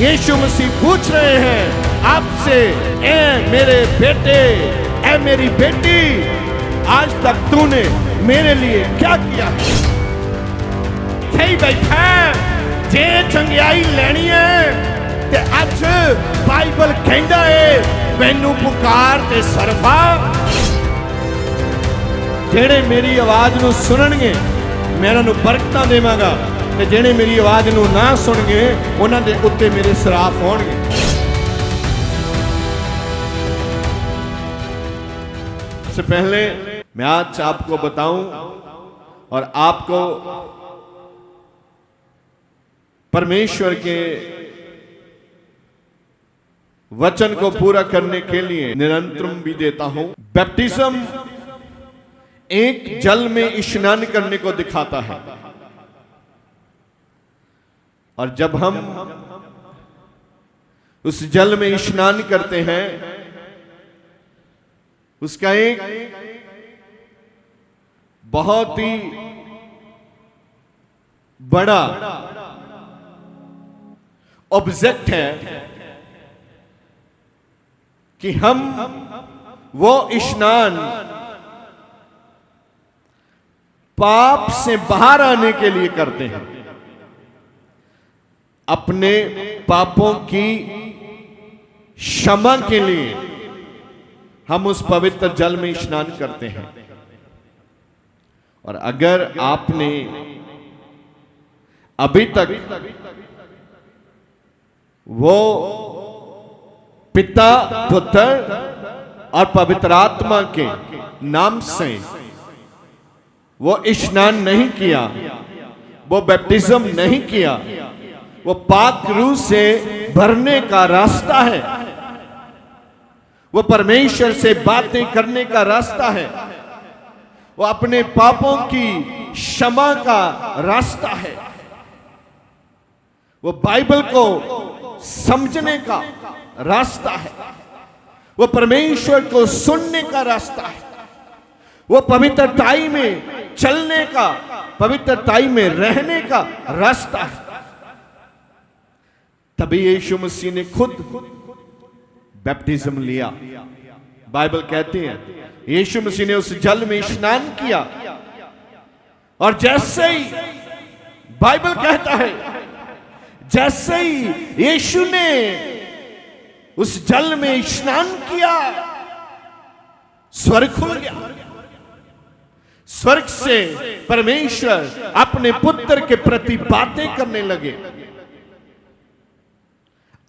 यीशु मसीह पूछ रहे हैं आपसे, ए मेरे बेटे, ए मेरी बेटी, आज तक तूने मेरे लिए क्या किया है? थे बैठा जे चंगियाई लेनी है ते अज बाइबल कहंदा है मैनू पुकार ते सरफा। जेड़े मेरी आवाज नू सुनणगे मैं उन्हां नू बरकतां देवांगा, ते जेड़े मेरी आवाज नू ना सुनगे उन्हां दे उत्ते मेरे सराफ होणगे। सबसे पहले मैं आज आपको बताऊं और आपको परमेश्वर के वचन को पूरा करने के लिए निरंतर भी देता हूं। बैप्टिज्म एक जल में स्नान करने को दिखाता है, और जब हम उस जल में स्नान करते हैं उसका एक बहुत ही बड़ा ऑब्जेक्ट है कि हम वो स्नान पाप से बाहर आने के लिए करते हैं। अपने पापों की क्षमा के लिए हम उस पवित्र जल में स्नान करते हैं। और अगर आपने अभी तक वो पिता, पुत्र और पवित्र आत्मा के नाम से वो स्नान नहीं किया, वो बैप्टिज्म नहीं किया, वो पाक रूह से भरने का रास्ता है, वो परमेश्वर से बातें करने का रास्ता है, वो अपने पापों की क्षमा का रास्ता है, वो बाइबल को समझने का रास्ता है, वो परमेश्वर को सुनने का रास्ता है, वो पवित्रताई में चलने का, पवित्रताई में रहने का रास्ता है। तभी यीशु मसीह ने खुद बैप्टिज्म लिया। बाइबल कहती है यीशु मसीह ने उस जल में स्नान किया, और जैसे ही बाइबल कहता है जैसे ही यीशु ने उस जल में स्नान किया, स्वर्ग खुल गया। स्वर्ग से परमेश्वर अपने पुत्र के प्रति बातें करने लगे।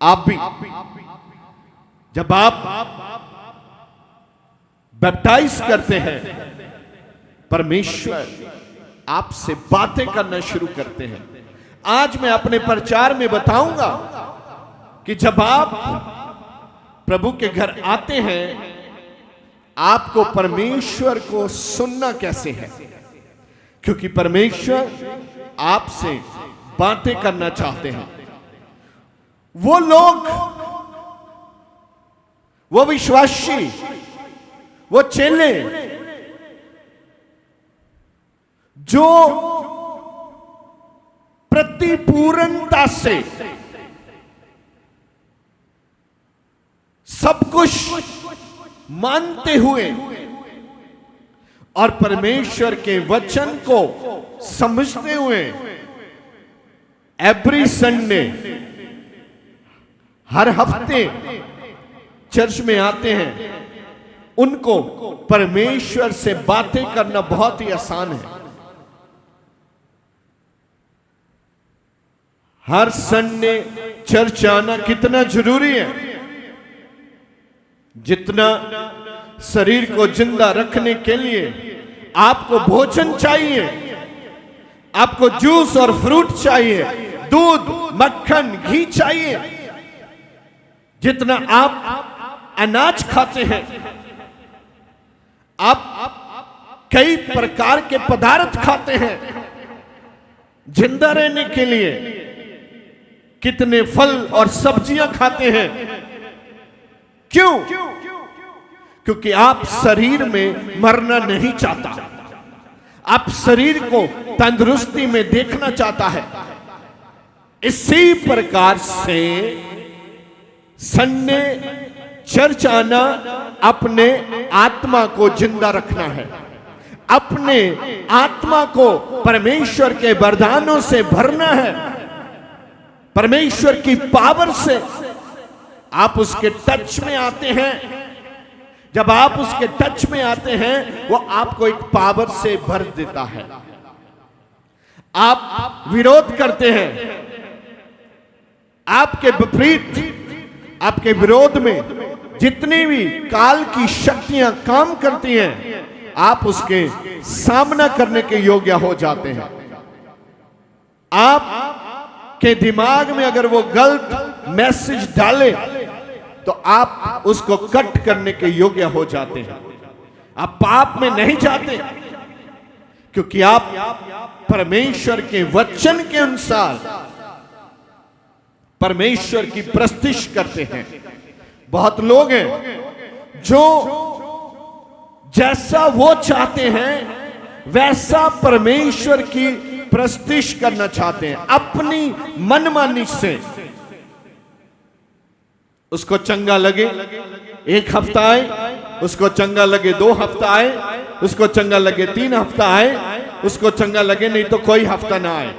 आप भी जब आप बैप्टाइज करते हैं, परमेश्वर आपसे बातें करना शुरू करते हैं। आज मैं अपने प्रचार में बताऊंगा कि जब आप प्रभु के घर आते हैं, आपको परमेश्वर को सुनना कैसे है, क्योंकि परमेश्वर आपसे बातें करना चाहते हैं। वो लोग, वो विश्वासी, वो चेले जो प्रतिपूर्णता से सब कुछ मानते हुए और परमेश्वर के वचन को समझते हुए एवरी संडे, हर हफ्ते चर्च में आते हैं, उनको परमेश्वर से बातें करना बहुत ही आसान है। हर संडे चर्च आना कितना जरूरी है, जितना शरीर को जिंदा रखने के लिए आपको भोजन चाहिए, आपको जूस और फ्रूट चाहिए, दूध, मक्खन, घी चाहिए, जितना आप अनाज खाते हैं, आप कई प्रकार के पदार्थ खाते हैं जिंदा रहने के लिए, कितने फल और सब्जियां खाते हैं। क्यों? क्योंकि आप शरीर में मरना नहीं चाहता, आप शरीर को तंदुरुस्ती में देखना चाहता है। इसी प्रकार से संडे चर्च आना अपने आत्मा को जिंदा रखना है, अपने आत्मा को परमेश्वर के वरदानों से भरना है, परमेश्वर की पावर से। आप उसके टच में आते हैं, जब आप उसके टच में आते हैं वो आपको एक पावर से भर देता है। आप विरोध करते हैं, आपके विपरीत, आपके विरोध में जितनी भी काल की शक्तियां काम करती हैं, आप उसके सामना करने के योग्य हो जाते हैं। आप के दिमाग में अगर वो गलत मैसेज डाले तो आप उसको कट करने के योग्य हो जाते हैं। आप पाप में नहीं जाते, क्योंकि आप परमेश्वर के वचन के अनुसार परमेश्वर की प्रस्तिश करते हैं। बहुत लोग हैं जो जैसा वो चाहते हैं वैसा परमेश्वर की प्रस्तिश करना चाहते हैं, अपनी मनमानी से। उसको चंगा लगे 1 हफ्ता आए, उसको चंगा लगे 2 हफ्ता आए, उसको चंगा लगे 3 हफ्ता आए, उसको चंगा लगे नहीं तो कोई हफ्ता ना आए।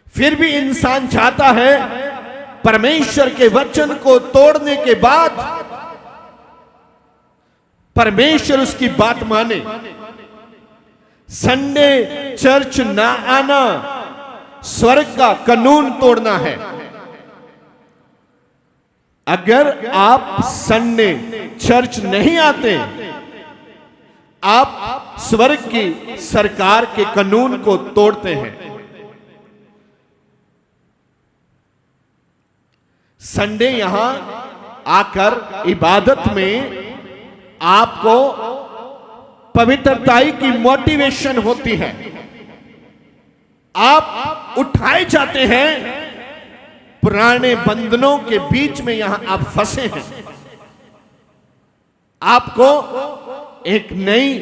फिर भी इंसान चाहता है परमेश्वर के वचन को तोड़ने के बाद परमेश्वर उसकी बात माने। संडे चर्च ना आना स्वर्ग का कानून तोड़ना है। अगर आप संडे चर्च नहीं आते, आप स्वर्ग की सरकार के कानून को तोड़ते हैं। संडे यहां आकर इबादत में आपको पवित्रताई की मोटिवेशन होती है। आप उठाए जाते हैं, पुराने बंधनों के बीच में यहां आप फंसे हैं। आपको एक नई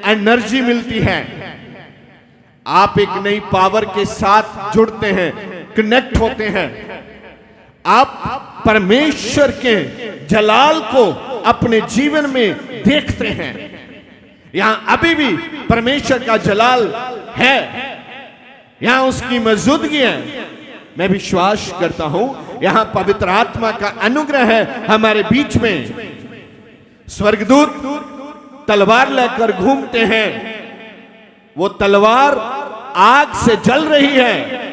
एनर्जी मिलती है, आप एक नई पावर के साथ जुड़ते हैं, कनेक्ट होते हैं। आप परमेश्वर के जलाल को अपने जीवन में देखते हैं। यहां अभी भी परमेश्वर का जलाल है, यहां उसकी मौजूदगी है। मैं विश्वास करता हूं यहां पवित्र आत्मा का अनुग्रह है हमारे बीच में। स्वर्गदूत तलवार लेकर घूमते हैं, वो तलवार आग से जल रही है,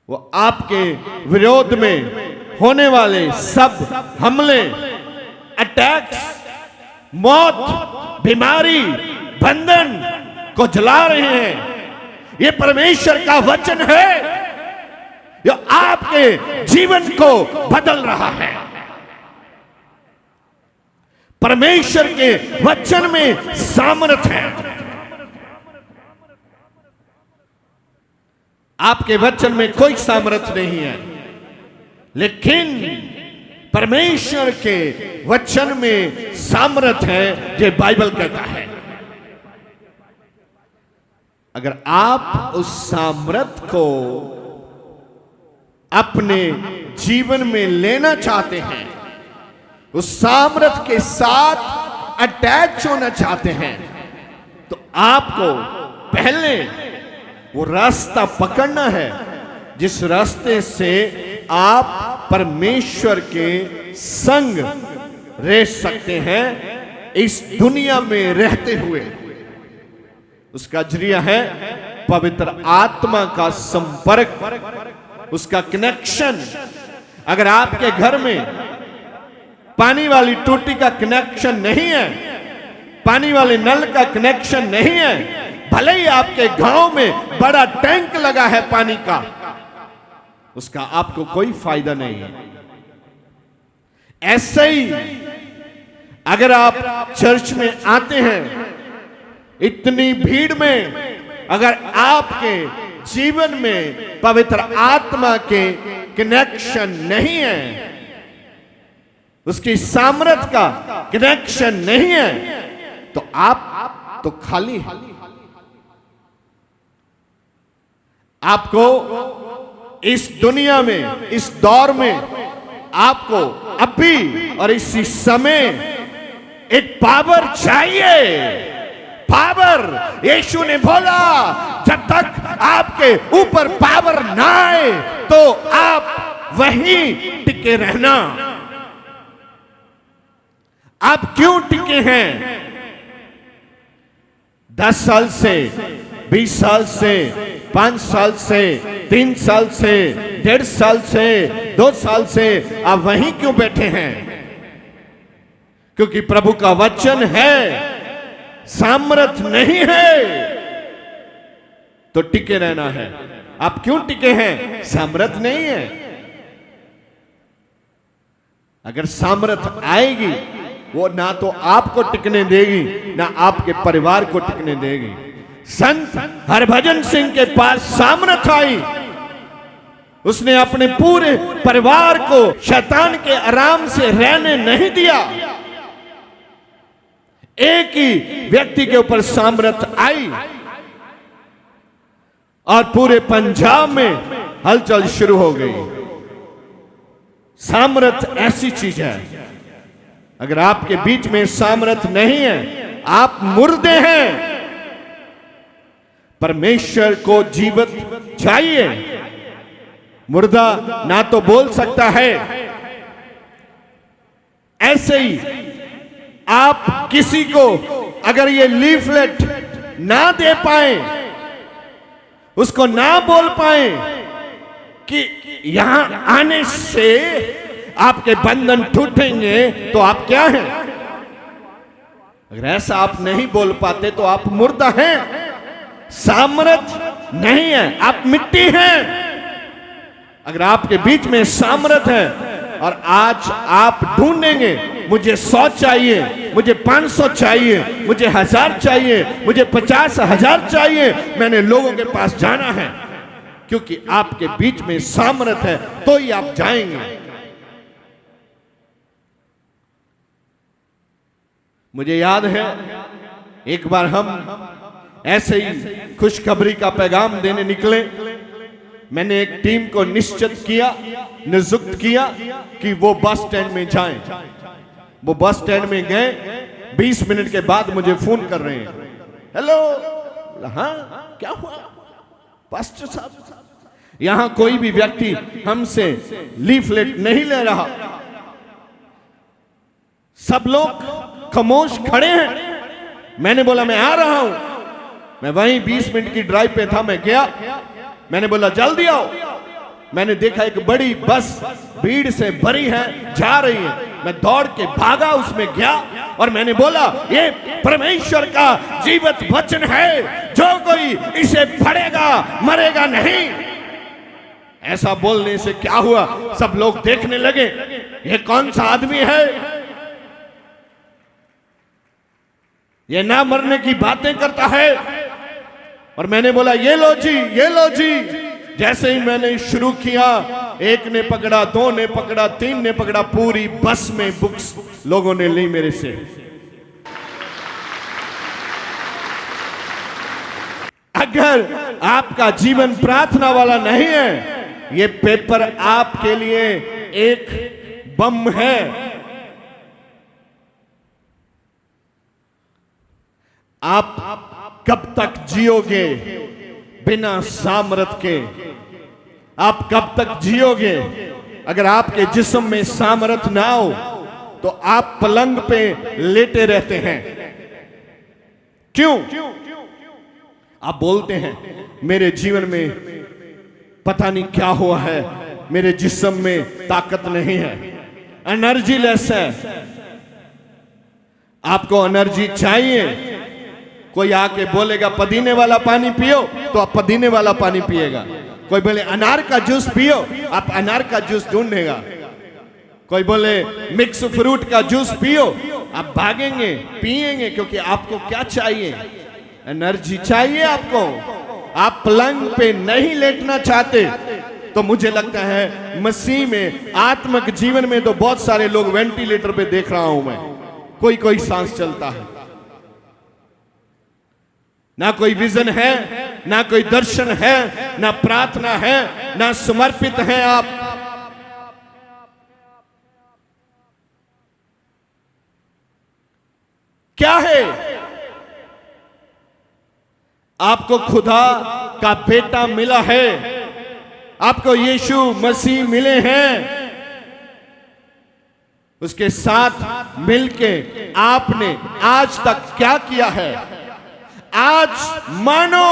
वो आपके विरोध में होने वाले सब हमले, अटैक्स, मौत, बीमारी, बंधन को जला रहे हैं। ये परमेश्वर का वचन है जो आपके जीवन को बदल रहा है। परमेश्वर के वचन में सामर्थ्य है। आपके वचन में कोई सामर्थ्य नहीं है, लेकिन परमेश्वर के वचन में सामर्थ्य है, जो बाइबल कहता है। अगर आप उस सामर्थ्य को अपने जीवन में लेना चाहते हैं, उस सामर्थ्य के साथ अटैच होना चाहते हैं, तो आपको पहले वो रास्ता पकड़ना है जिस रास्ते से आप परमेश्वर के संग रह सकते हैं इस दुनिया में रहते हुए। उसका जरिया है पवित्र आत्मा का संपर्क, उसका कनेक्शन। अगर आपके घर में पानी वाली टूटी का कनेक्शन नहीं है, पानी वाले नल का कनेक्शन नहीं है, भले ही आपके गांव में बड़ा टैंक लगा है पानी का, उसका आपको कोई फायदा नहीं है। ऐसे ही अगर आप चर्च में आते हैं, इतनी भीड़ में अगर आपके जीवन में पवित्र आत्मा के कनेक्शन नहीं है, उसकी सामर्थ्य का कनेक्शन नहीं है, तो आप तो खाली है। आपको इस दुनिया में, इस दौर में आपको अभी और इसी समय एक पावर चाहिए। पावर, यीशु ने बोला जब तक आपके ऊपर पावर ना आए तो आप वहीं टिके रहना। आप क्यों टिके हैं? 10 साल से, 20 साल से, 5 साल से, 3 साल से, 1.5 साल से, 2 साल से आप वहीं क्यों बैठे हैं? क्योंकि प्रभु का वचन है, सामर्थ नहीं है तो टिके रहना है। आप क्यों टिके हैं? सामर्थ नहीं है। अगर सामर्थ आएगी वो ना तो आपको टिकने देगी ना आपके परिवार को टिकने देगी। संत हरभजन सिंह के पास सामर्थ आई, उसने अपने पूरे परिवार को शैतान के आराम से रहने नहीं दिया। एक ही व्यक्ति के ऊपर सामर्थ आई और पूरे पंजाब में हलचल शुरू हो गई। सामर्थ ऐसी चीज है, अगर आपके बीच में सामर्थ नहीं है आप मुर्दे हैं। परमेश्वर को जीवित चाहिए। मुर्दा ना तो बोल सकता है। ऐसे ही आप किसी को अगर ये लीफलेट ना दे पाए, उसको ना बोल पाए कि यहां आने से आपके बंधन टूटेंगे तो आप क्या हैं? अगर ऐसा आप नहीं बोल पाते तो आप मुर्दा हैं, सामर्थ नहीं है, आप मिट्टी हैं। अगर आपके बीच में सामर्थ है और आज आप ढूंढेंगे मुझे 100 चाहिए, मुझे 500 चाहिए, मुझे 1000 चाहिए, मुझे 50,000 चाहिए, मैंने लोगों के पास जाना है, क्योंकि आपके बीच में सामर्थ है तो ही आप जाएंगे। मुझे याद है एक बार हम ऐसे ही खुशखबरी का पैगाम देने निकले। मैंने एक टीम को निश्चित किया, नियुक्त किया कि वो बस स्टैंड में जाएं। वो बस स्टैंड में गए, 20 मिनट के बाद मुझे फोन कर रहे हैं, हेलो। हाँ क्या हुआ? पास्टर साहब, यहां कोई भी व्यक्ति हमसे लीफलेट नहीं ले रहा, सब लोग खामोश खड़े हैं। मैंने बोला मैं आ रहा हूं। मैं वहीं 20 मिनट की ड्राइव पे था, मैं गया, मैंने बोला जल्दी आओ। मैंने देखा एक बड़ी बस भीड़ से भरी है, जा रही है। मैं दौड़ के भागा, उसमें गया और मैंने बोला ये परमेश्वर का जीवित वचन है, जो कोई इसे पढ़ेगा मरेगा नहीं। ऐसा बोलने से क्या हुआ, सब लोग देखने लगे ये कौन सा आदमी है, ये ना मरने की बातें करता है। और मैंने बोला ये लो जी, ये लो जी। जैसे ही मैंने शुरू किया, एक ने पकड़ा, 2 ने पकड़ा, 3 ने पकड़ा, पूरी बस में बुक्स लोगों ने ली मेरे से। अगर आपका जीवन प्रार्थना वाला नहीं है, ये पेपर आपके लिए एक बम है। आप कब तक जियोगे बिना सामर्थ के? आप कब तक जियोगे? अगर आपके जिस्म में सामर्थ ना हो तो आप पलंग पे लेटे रहते हैं। क्यों? आप बोलते हैं मेरे जीवन में पता नहीं क्या हुआ है, मेरे जिस्म में ताकत नहीं है, एनर्जी लेस है। आपको एनर्जी चाहिए। कोई आके बोलेगा पुदीने वाला पानी पियो तो आप पुदीने वाला पानी पिएगा। कोई बोले अनार का जूस पियो, आप अनार का जूस ढूंढेगा। कोई बोले मिक्स फ्रूट का जूस पियो, आप भागेंगे पिएंगे, क्योंकि आपको क्या चाहिए? एनर्जी चाहिए आपको। आप पलंग पे नहीं लेटना चाहते। तो मुझे लगता है मसीह में, आत्मिक जीवन में तो बहुत सारे लोग वेंटिलेटर पे देख रहा हूं मैं, कोई कोई सांस चलता है। ना कोई विजन है, ना कोई दर्शन है, ना प्रार्थना है, ना समर्पित हैं आप। क्या है? आपको खुदा का बेटा मिला है, आपको यीशु मसीह मिले हैं, उसके साथ मिलके आपने आज तक क्या किया है? आज मानो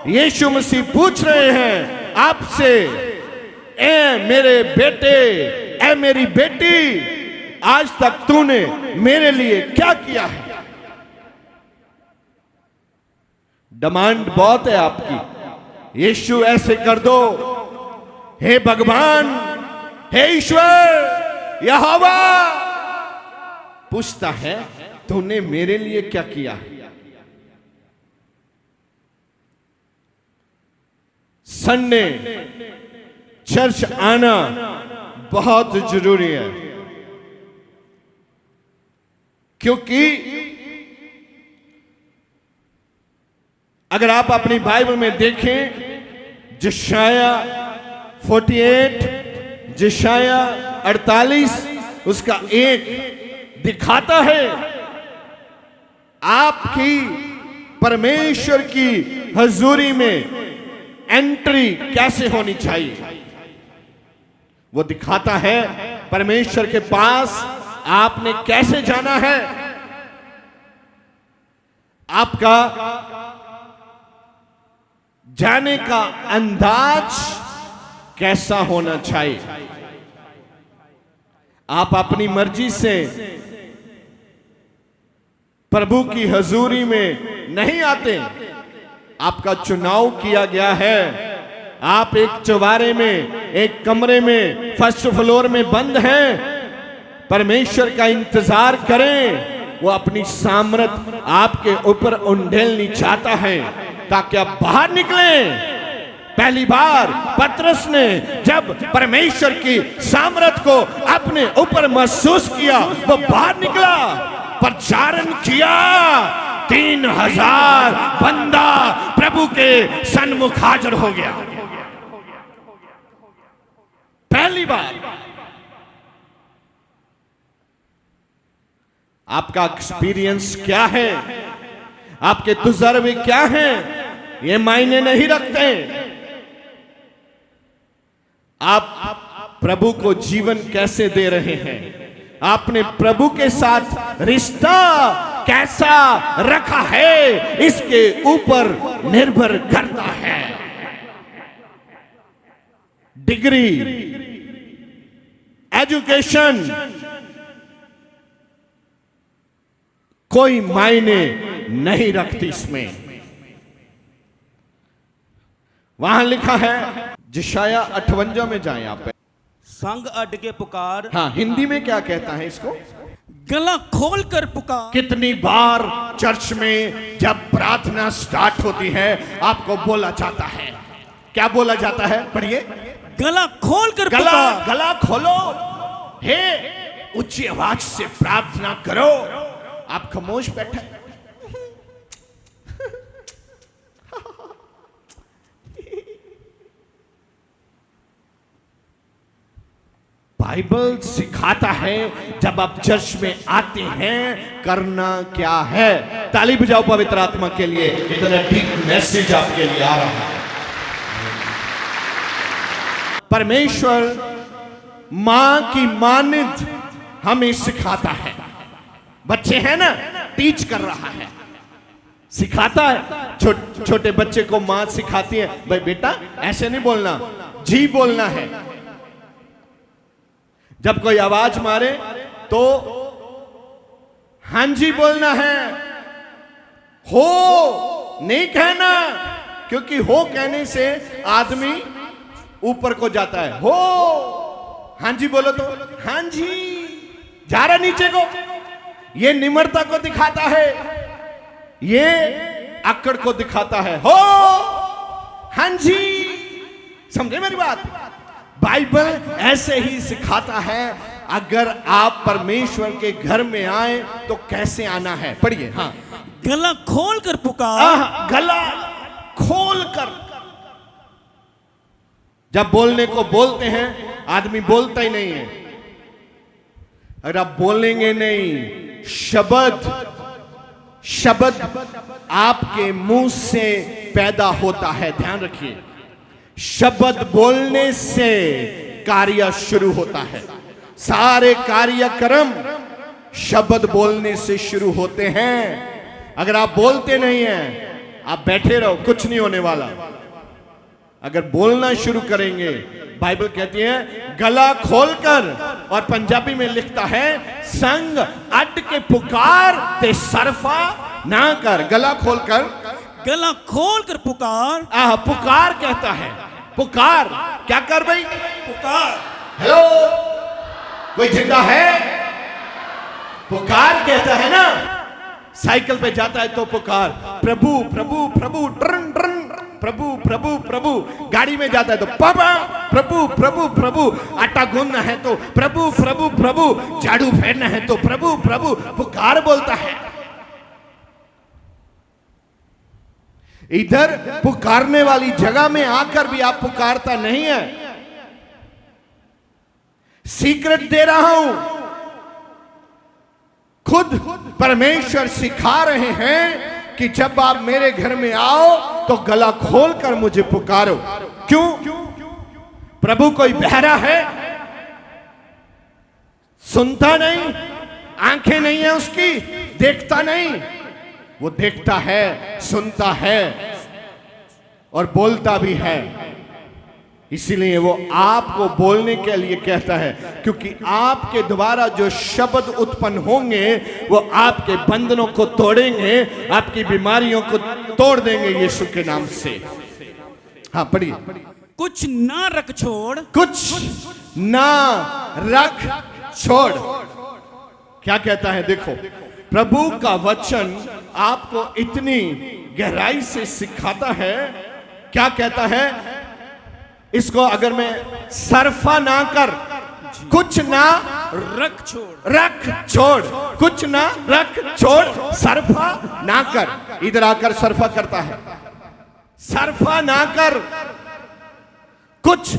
यीशु मसीह पूछ रहे हैं आपसे, ए मेरे बेटे, ए मेरी बेटी, आज तक तूने मेरे लिए क्या किया है? डिमांड बहुत है आपकी। यीशु ऐसे कर दो, हे भगवान, हे ईश्वर, यहोवा पूछता है तूने मेरे लिए क्या किया? संडे चर्च आना बहुत जरूरी है, क्योंकि अगर आप अपनी बाइबल में देखें, यशाया 48, यशाया 48 उसका 1 दिखाता है आपकी परमेश्वर की हजूरी में एंट्री कैसे होनी चाहिए। वो दिखाता है परमेश्वर के पास आपने कैसे जाना है, आपका जाने का अंदाज कैसा होना चाहिए। आप अपनी मर्जी से प्रभु की हजूरी में नहीं आते, आपका चुनाव किया गया है। आप एक चौबारे में, एक कमरे में, फर्स्ट फ्लोर में बंद हैं, परमेश्वर का इंतजार करें। वो अपनी सामर्थ आपके ऊपर उंडेलनी चाहता है ताकि आप बाहर निकलें। पहली बार पतरस ने जब परमेश्वर की सामर्थ को अपने ऊपर महसूस किया, वो बाहर निकला, प्रचारण किया, 3000 बंदा प्रभु के सन्मुख हाजिर हो गया। पहली बार। आपका एक्सपीरियंस क्या है, आपके तजुर्बे क्या हैं, ये मायने नहीं रखते। आप प्रभु को जीवन कैसे दे रहे हैं, आपने प्रभु के साथ रिश्ता कैसा रखा है, इसके ऊपर निर्भर करता है। डिग्री, एजुकेशन कोई मायने नहीं रखती इसमें। वहां लिखा है, यशाया 58 में जाएं आप, संग अड के पुकार। हाँ, हिंदी में क्या कहता है इसको? गला खोल कर पुकार। कितनी बार चर्च में जब प्रार्थना स्टार्ट होती है आपको बोला जाता है, क्या बोला जाता है? पढ़िए, गला खोल कर पुकार। गला खोलो, हे ऊंची आवाज से प्रार्थना करो। आप खामोश बैठे, बाइबल सिखाता है जब आप चर्च में आते हैं करना क्या है। ताली बजाओ पवित्र आत्मा के लिए, इतना डीप मैसेज आपके लिए आ रहा है। परमेश्वर मां की मानद हमें सिखाता है। बच्चे हैं ना, टीच कर रहा है, सिखाता है। छोटे बच्चे को मां सिखाती है, भाई बेटा ऐसे नहीं बोलना, जी बोलना है। जब कोई आवाज मारे तो हां जी बोलना है, हो नहीं कहना, क्योंकि हो कहने से आदमी ऊपर को जाता है। हो, हां जी बोलो तो हां जी, जा रहा नीचे को। ये निम्रता को दिखाता है, ये अक्कड़ को दिखाता है। हो, हां जी, समझे मेरी बात? बाइबल ऐसे ही सिखाता है। अगर आप परमेश्वर के घर में आए तो कैसे आना है? पढ़िए। हाँ, गला खोल कर पुकार, गला खोल कर। जब बोलने को बोलते हैं आदमी बोलता ही नहीं है। अगर आप बोलेंगे नहीं, शब्द आपके मुंह से पैदा होता है, ध्यान रखिए। शब्द बोलने से कार्य शुरू होता है। सारे कार्यक्रम शब्द बोलने से शुरू होते हैं। अगर आप बोलते नहीं हैं, आप बैठे रहो, कुछ नहीं होने वाला। अगर बोलना शुरू करेंगे, बाइबल कहती है गला खोलकर, और पंजाबी में लिखता है संग अट के पुकार ते सरफा ना कर। गला खोलकर, गला खोल कर पुकार, पुकार कहता है। पुकार क्या कर भाई? पुकार। हेलो, कोई जिंदा है? पुकार कहता है ना। साइकिल पे जाता है तो पुकार, प्रभु प्रभु प्रभु, ट्रन ट्रन, प्रभु प्रभु प्रभु। गाड़ी में जाता है तो पापा, प्रभु प्रभु प्रभु। आटा गूंदना है तो प्रभु प्रभु प्रभु। झाड़ू फेरना है तो प्रभु प्रभु। पुकार बोलता है। इधर पुकारने वाली जगह में आकर भी आप पुकारता नहीं है। सीक्रेट दे रहा हूं, खुद परमेश्वर सिखा रहे हैं कि जब आप मेरे घर में आओ तो गला खोलकर मुझे पुकारो। क्यों? प्रभु कोई बहरा है? सुनता नहीं, आंखें नहीं है उसकी, देखता नहीं। वो देखता है, सुनता है और बोलता भी है। इसीलिए वो आपको बोलने के लिए कहता है, क्योंकि आपके द्वारा जो शब्द उत्पन्न होंगे वो आपके बंधनों को तोड़ेंगे, आपकी बीमारियों को तोड़ देंगे यीशु के नाम से। हाँ पढ़िए। कुछ ना रख छोड़, कुछ ना रख छोड़। क्या कहता है? देखो, प्रभु का वचन आपको इतनी गहराई से सिखाता है। क्या कहता है? इसको अगर मैं सरफा ना कर, कुछ ना रख छोड़, रख छोड़, कुछ ना रख छोड़, सरफा ना कर। इधर आकर सरफा करता है। सरफा ना कर, कुछ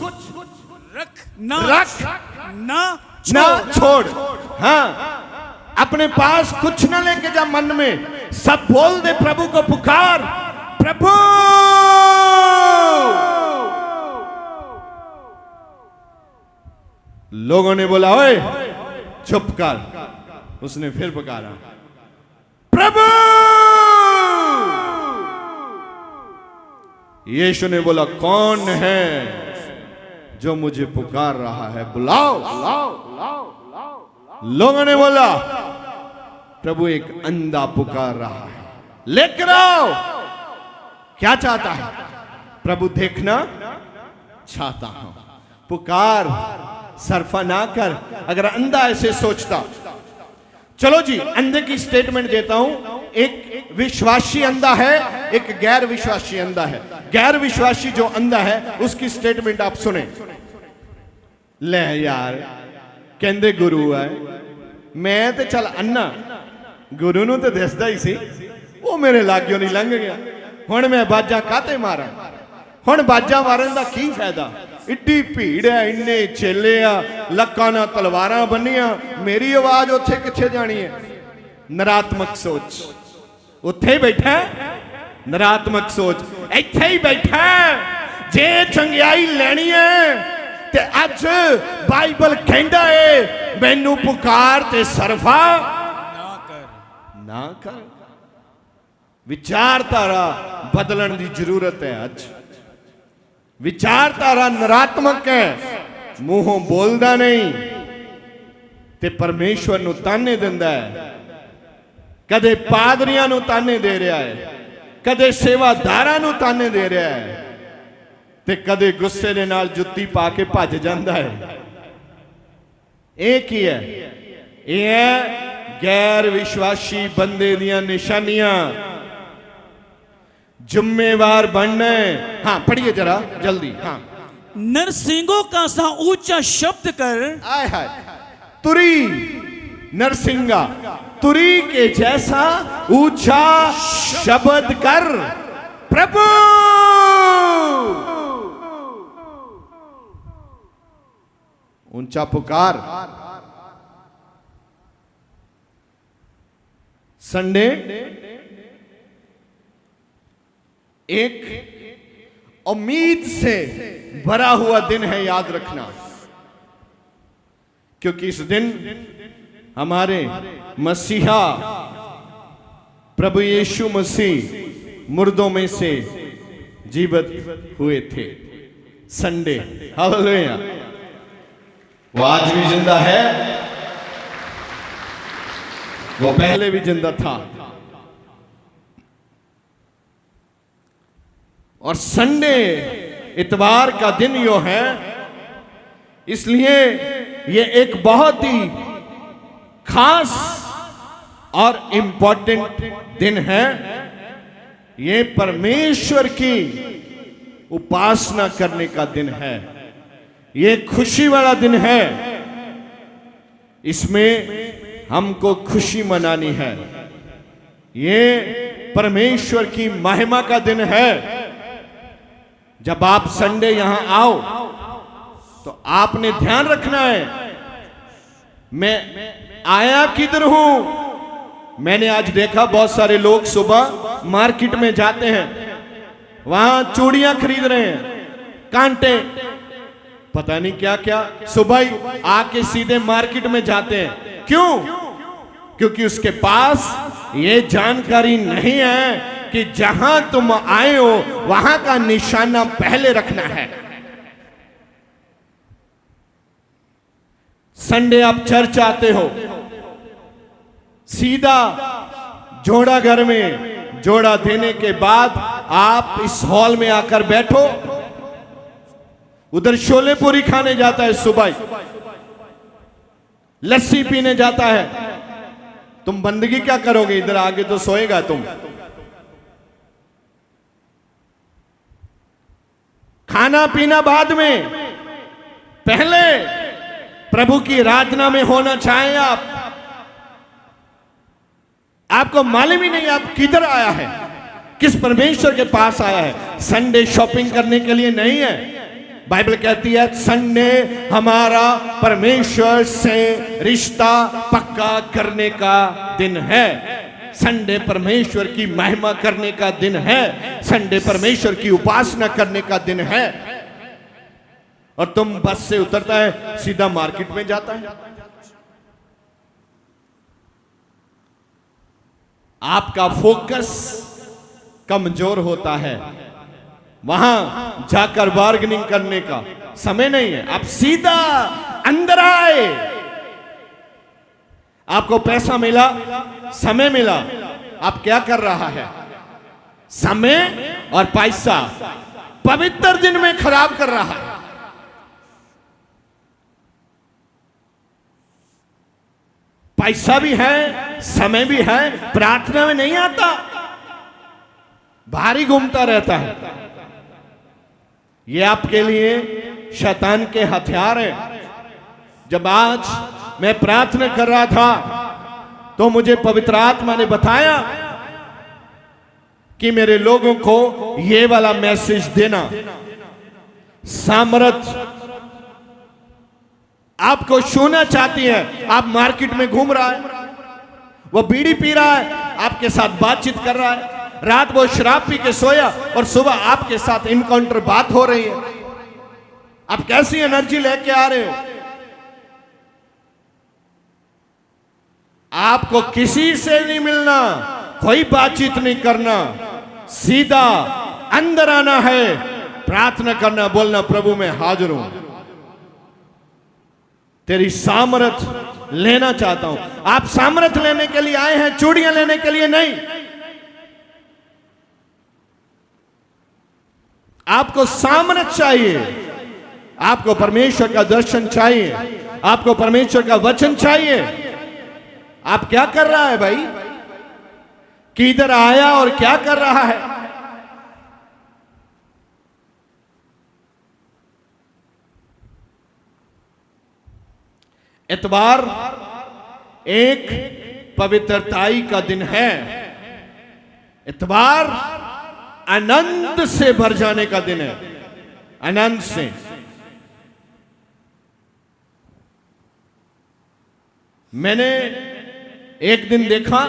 रख ना, ना ना छोड़। हाँ, अपने पास कुछ ना लेके जा, मन में सब बोल दे। प्रभु को पुकार, प्रभु। लोगों ने बोला ओए चुप कर। उसने फिर पुकारा, प्रभु। यीशु ने बोला, कौन है जो मुझे पुकार रहा है? बुलाओ बुलाओ बुलाओ। लोगों ने बोला, प्रभु एक अंधा पुकार रहा है, लेकर आओ। क्या चाहता है? प्रभु देखना चाहता हूं। पुकार, सरफा ना कर। अगर अंधा ऐसे सोचता, चलो जी अंधे की स्टेटमेंट देता हूं। एक विश्वासी अंधा है, एक गैर विश्वासी अंधा है। गैर विश्वासी जो अंधा है उसकी स्टेटमेंट आप सुने। ले यार, कहंदे गुरु है, मैं तो चल अन्ना, गुरु नु तो दसदा ही सी, वो मेरे लागों नहीं लंघ गया। हुण मैं बाजा काते मारा? हुण बाजा मारन दा की फायदा? इड्डी भीड़ है, इन्ने चेले आ, लक्कां नाल तलवारां बन्नियां, मेरी आवाज उत्थे किथे जानी है? नरात्मक सोच। उत्थे ही बैठा है नरात्मक सोच, इत्थे ही बैठा है। जे चंगियाई लेनी है ते अज बाइबल कहंदा है मैनू पुकार ते सरफा ना कर। विचारधारा बदलण दी जरूरत है। अज विचारधारा नरात्मक है, मुंहों बोलदा नहीं ते परमेश्वर नू ताने दिंदा है। कदे पादरियां नू ताने दे रहा है, कदे सेवादारां नू ताने दे रहा है, ते कदे गुस्से दे नाल जुत्ती पा के भज जांदा है। एक ही है, ये है गैर विश्वासी बंदे दियां निशानियां। जिम्मेवार बनना है। हाँ पढ़िए जरा जल्दी। हाँ, नरसिंगों का सा ऊंचा शब्द कर, आय हाय, तुरी नरसिंगा, तुरी के जैसा ऊंचा शब्द कर, प्रभु। ऊंचा पुकार। संडे एक उम्मीद से भरा हुआ दिन है, याद रखना, क्योंकि इस दिन हमारे मसीहा प्रभु यीशु मसीह मुर्दों में से जीवित हुए थे। Sunday, hallelujah. वो आज भी जिंदा है, वो पहले भी जिंदा था। और संडे इतवार का दिन यो है, इसलिए ये एक बहुत ही खास और इंपॉर्टेंट दिन है। ये परमेश्वर की उपासना करने का दिन है, ये खुशी वाला दिन है। इसमें हमको खुशी मनानी है। ये परमेश्वर की महिमा का दिन है। जब आप संडे यहां आओ तो आपने ध्यान रखना है, मैं आया किधर हूं। मैंने आज देखा बहुत सारे लोग सुबह मार्केट में जाते हैं, वहां चूड़ियां खरीद रहे हैं, कांटे, पता नहीं क्या क्या, सुबह ही आके सीधे मार्केट में जाते हैं। क्यों? क्योंकि उसके पास ये जानकारी नहीं है कि जहां तुम आए हो वहां का निशाना पहले रखना है। संडे आप चर्च आते हो, सीधा जोड़ा घर में जोड़ा देने के बाद आप इस हॉल में आकर बैठो, उधर छोले पूरी खाने जाता है, सुबह लस्सी पीने जाता है। तुम बंदगी क्या करोगे? इधर आगे तो सोएगा तुम। खाना पीना बाद में, पहले प्रभु की आराधना में होना चाहे आप। आपको मालूम ही नहीं आप किधर आया है, किस परमेश्वर के पास आया है। संडे शॉपिंग करने के लिए नहीं है। बाइबल कहती है संडे हमारा परमेश्वर से रिश्ता पक्का करने का दिन है। संडे परमेश्वर की महिमा करने का दिन है। संडे परमेश्वर की उपासना करने का दिन है। और तुम बस से उतरता है, सीधा मार्केट में जाता है। आपका फोकस कमजोर होता है, वहां जाकर बार्गेनिंग करने का समय नहीं है। आप सीधा अंदर आए, आपको पैसा मिला, समय मिला, आप क्या कर रहा है? समय और पैसा पवित्र दिन में खराब कर रहा है। पैसा भी है, समय भी है, प्रार्थना में नहीं आता, भारी घूमता रहता है। ये आपके लिए शैतान के हथियार हैं। जब आज मैं प्रार्थना कर रहा था तो मुझे पवित्र आत्मा ने बताया कि मेरे लोगों को ये वाला मैसेज देना। सामर्थ आपको छूना चाहती है। आप मार्केट में घूम रहा है, वो बीड़ी पी रहा है, आपके साथ बातचीत कर रहा है, रात वो शराब पी के सोया और सुबह आपके साथ इनकाउंटर बात हो रही है। आप कैसी एनर्जी लेके आ रहे हो? आपको किसी से नहीं मिलना, कोई बातचीत नहीं करना, सीधा अंदर आना है, प्रार्थना करना, बोलना प्रभु मैं हाजिर हूं, तेरी सामर्थ लेना चाहता हूं। आप सामर्थ लेने के लिए आए हैं, चूड़ियां लेने के लिए नहीं। आपको सामर्थ चाहिए, आपको परमेश्वर का दर्शन चाहिए, आपको परमेश्वर का वचन चाहिए। आप क्या कर रहा है भाई? किधर आया और क्या कर रहा है? इतवार एक पवित्रताई का दिन है। इतवार आनंद से भर जाने का दिन है, आनंद से। मैंने एक दिन देखा,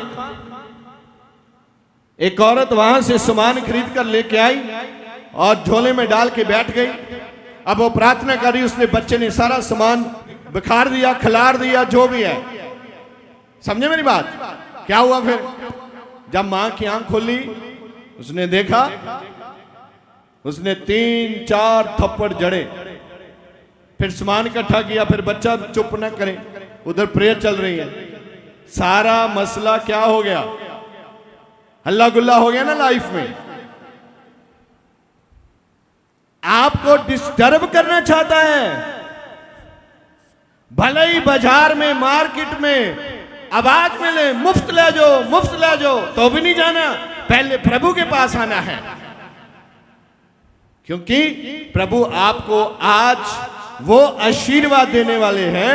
एक औरत वहां से सामान खरीद कर लेके आई और झोले में डाल के बैठ गई। अब वो प्रार्थना करी, उसने बच्चे ने सारा सामान बिखार दिया, खिलार दिया, जो भी है। समझे मेरी बात? क्या हुआ फिर? जब मां की आंख खोली, उसने देखा, उसने 3-4 थप्पड़ जड़े, फिर सामान इकट्ठा किया। फिर बच्चा चुप ना करे, उधर प्रेयर चल रही है। सारा मसला क्या हो गया? हल्ला गुल्ला हो गया ना लाइफ में। आपको डिस्टर्ब करना चाहता है। भले ही बाजार में, मार्केट में आवाज मिले, मुफ्त ले जाओ, मुफ्त ले जाओ, तो भी नहीं जाना, पहले प्रभु के पास आना है। क्योंकि प्रभु आपको आज वो आशीर्वाद देने वाले हैं,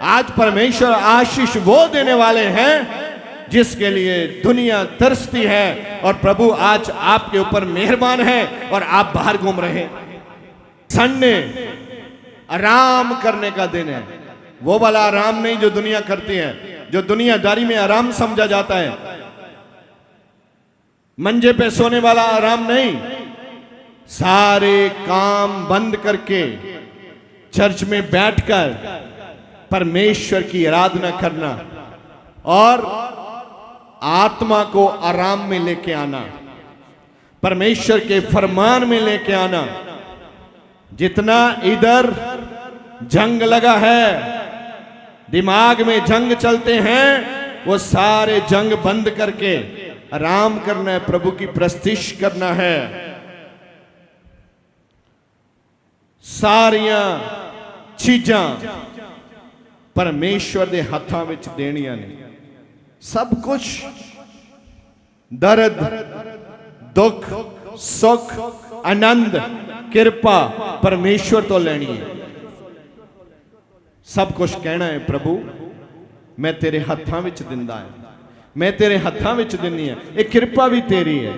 आज परमेश्वर आशीष वो देने वाले हैं जिसके लिए दुनिया तरसती है। और प्रभु आज आपके ऊपर मेहरबान है और आप बाहर घूम रहे हैं। संडे आराम करने का दिन है, वो वाला आराम नहीं जो दुनिया करती है, जो दुनियादारी में आराम समझा जाता है। मंजे पे सोने वाला आराम नहीं, सारे काम बंद करके चर्च में बैठकर परमेश्वर की आराधना करना और आत्मा को आराम में लेके आना, परमेश्वर के फरमान में लेके आना। जितना इधर जंग लगा है, दिमाग में जंग चलते हैं, वो सारे जंग बंद करके आराम करना है, प्रभु की प्रस्तिश करना है। सारियां चीजां परमेश्वर के हाथों में देनियां ने। सब कुछ, दर्द, दुख, सुख, आनंद, कृपा परमेश्वर तो लेनी है। सब कुछ कहना है, प्रभु मैं तेरे हाथों में दिंदा है, मैं तेरे हाथों में दिनी है। ये कृपा भी तेरी है,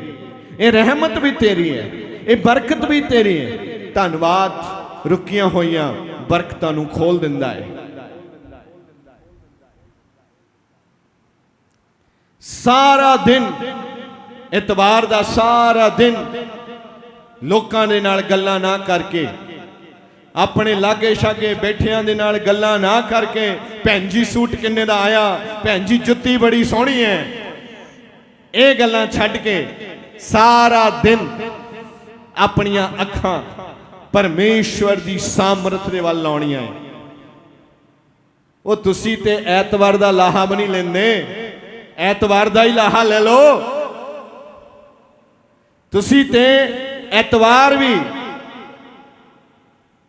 ये रहमत भी तेरी है, ये बरकत भी तेरी है। धन्यवाद, रुकियां होइयां बरकतां नूं खोल दिंदा है। सारा दिन, इतवार दा सारा दिन लोकां दे नाल गल्लां ना करके, अपने लागे शागे बैठियां दे नाल गल्लां ना करके, भैन जी सूट किन्ने दा आया, भैन जी जुत्ती बड़ी सोहनी है, ये गल्लां छड्ड के सारा दिन अपनियां अखां परमेश्वर दी सामर्थ दे वल लाउणियां है। वो तुसी ते ऐतवार दा लाहा भी नहीं लेंदे, ऐतवार दा ही लाहा ले लो। तुसी ते ऐतवार भी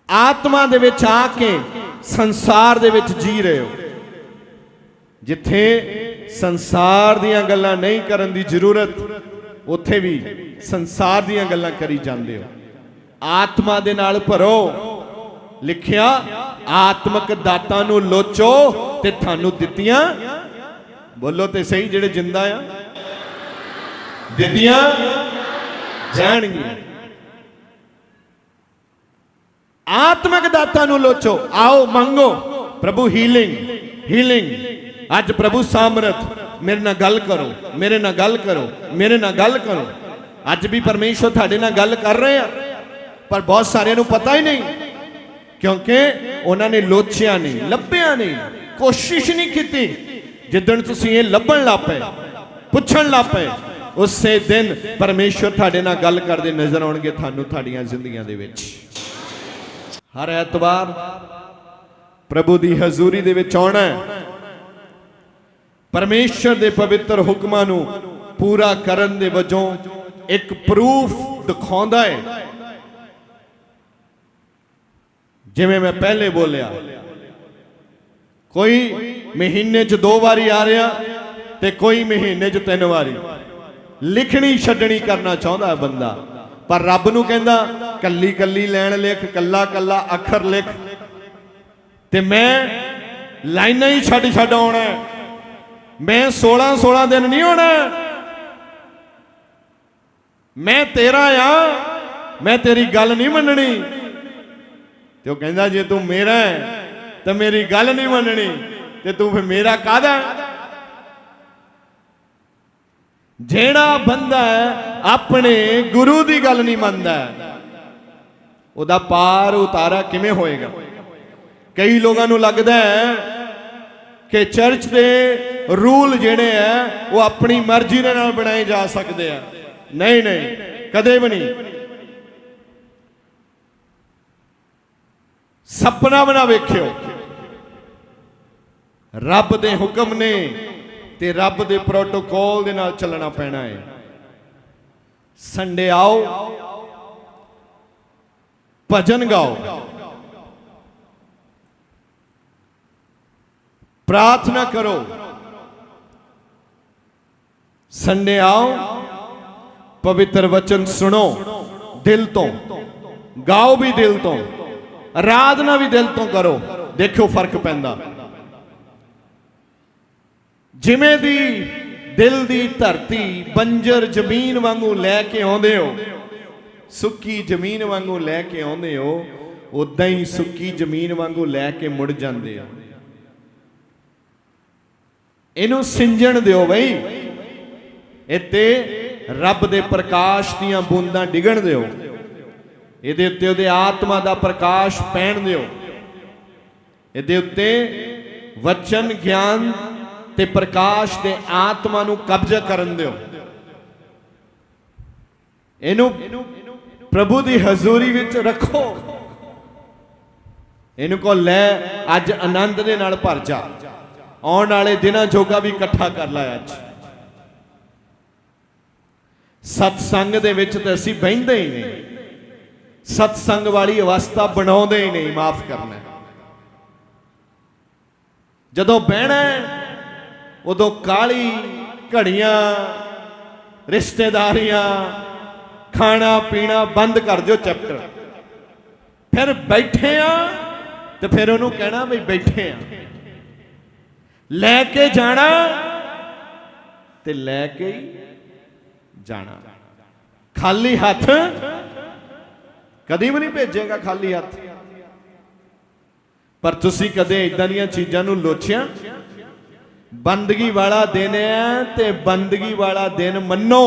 आत्मा दे विच आके संसार दे विच जी रहे हो, जिथे संसार दियां गल्लां नहीं करन दी जरूरत, उत्थे भी संसार दियां गल्लां करी जांदे हो। आत्मा दे नाल भरो। लिखिया, आत्मक दातां नूं लोचो ते थानू दित्तियां, बोलो ते सही जेड़े जिंदा आ, दित्तियां जाणगियां। आत्मक दातां नूं लोचो, आओ मंगो प्रभु हीलिंग, हीलिंग। अज प्रभु सामर्थ, मेरे नाल गल करो, मेरे नाल गल करो, मेरे नाल गल करो। अज भी परमेश्वर तुहाडे नाल गल कर रहे हैं, पर बहुत सारे नूं पता ही नहीं, क्योंकि उन्होंने लोचिया नहीं, लभ्या नहीं, कोशिश नहीं की। जिदन तुसीं ये लभण लग पे, पुछण लग पे, उसे दिन परमेश्वर तुहाडे नाल गल करदे नजर आउणगे थानू तुहाडीआं जिंदगियां दे विच। हर ऐतवार प्रभु दी हजूरी दे विच आउणा है, परमेश्वर दे पवित्र हुक्मां नूं पूरा करन दे वजों एक प्रूफ दिखाउंदा है। जिवें मैं पहले बोलिया, कोई महीने च 2 बारी आ रहा ते कोई महीने च 3 बारी। लिखनी छड्डनी करना चाहता है बंदा, पर रब नूं कहंदा कल्ली कल्ली लैन लिख, कल्ला कल्ला अखर लिख, ते मैं लाइनां ही छड्ड छड्ड आउणा। मैं 16 दिन नहीं होना, मैं तेरा आ, मैं तेरी गल नहीं मननी। तो कहंदा जे तू मेरा है तो मेरी गल नहीं मननी ते तू फिर मेरा कादा? जेड़ा बंदा अपने गुरु की गल नहीं मनदा उहदा पार उतारा किवें होएगा? कई लोगों को लगता है कि चर्च के रूल जिहड़े है वो अपनी मर्जी दे नाल बनाए जा सकते हैं। नहीं नहीं, कदे भी नहीं। सपना बना वेख्यो, रब दे हुक्म ने ते रब दे प्रोटोकॉल दे नाल चलना पैना है। संडे आओ, भजन गाओ, प्रार्थना करो। संडे आओ, पवित्र वचन सुनो दिल तो, गाओ भी दिल तो, आराधना भी दिल तो करो। देखो फर्क पैंदा। जिमें दी दिल दी धरती बंजर जमीन वांगू लैके आउंदे हो, सुक्की जमीन वांगू लैके आउंदे हो, उदां ही सुक्की जमीन वांगू लैके मुड़ जांदे हो। इनू सिंजण दिओ बई, इत्ते रब दे प्रकाश दियां बूंदां डिगण दिओ, इहदे उत्ते उहदे आत्मा दा प्रकाश पैण दिओ, इहदे उत्ते वचन ज्ञान ते प्रकाश दे आत्मा नू कब्जा करन दिओ। इनू प्रभु दी हजूरी विच रखो। इनू को लै अज आनंद दे नाल भर जा, आउण वाले दिनां जोगा भी इकट्ठा कर ला। अज सत्संग दे विच ते असीं बहिंदे ही नहीं, सत्संग वाली अवस्था बनाउंदे ही नहीं। माफ करना, जदों बहना उदों काली घड़ियां रिश्तेदारियां खाना पीना बंद कर दो चैप्टर। फिर बैठे तो फिर उन्होंने कहना भी बैठे लैके जाना ते लैके ही जाना। खाली हाथ कदी भी नहीं भेजेगा, खाली हाथ। पर तुसी कदे इदां दीयां चीज़ां नूं लोचिया? बंदगी वाला दिन है ते बंदगी वाला दिन मनो।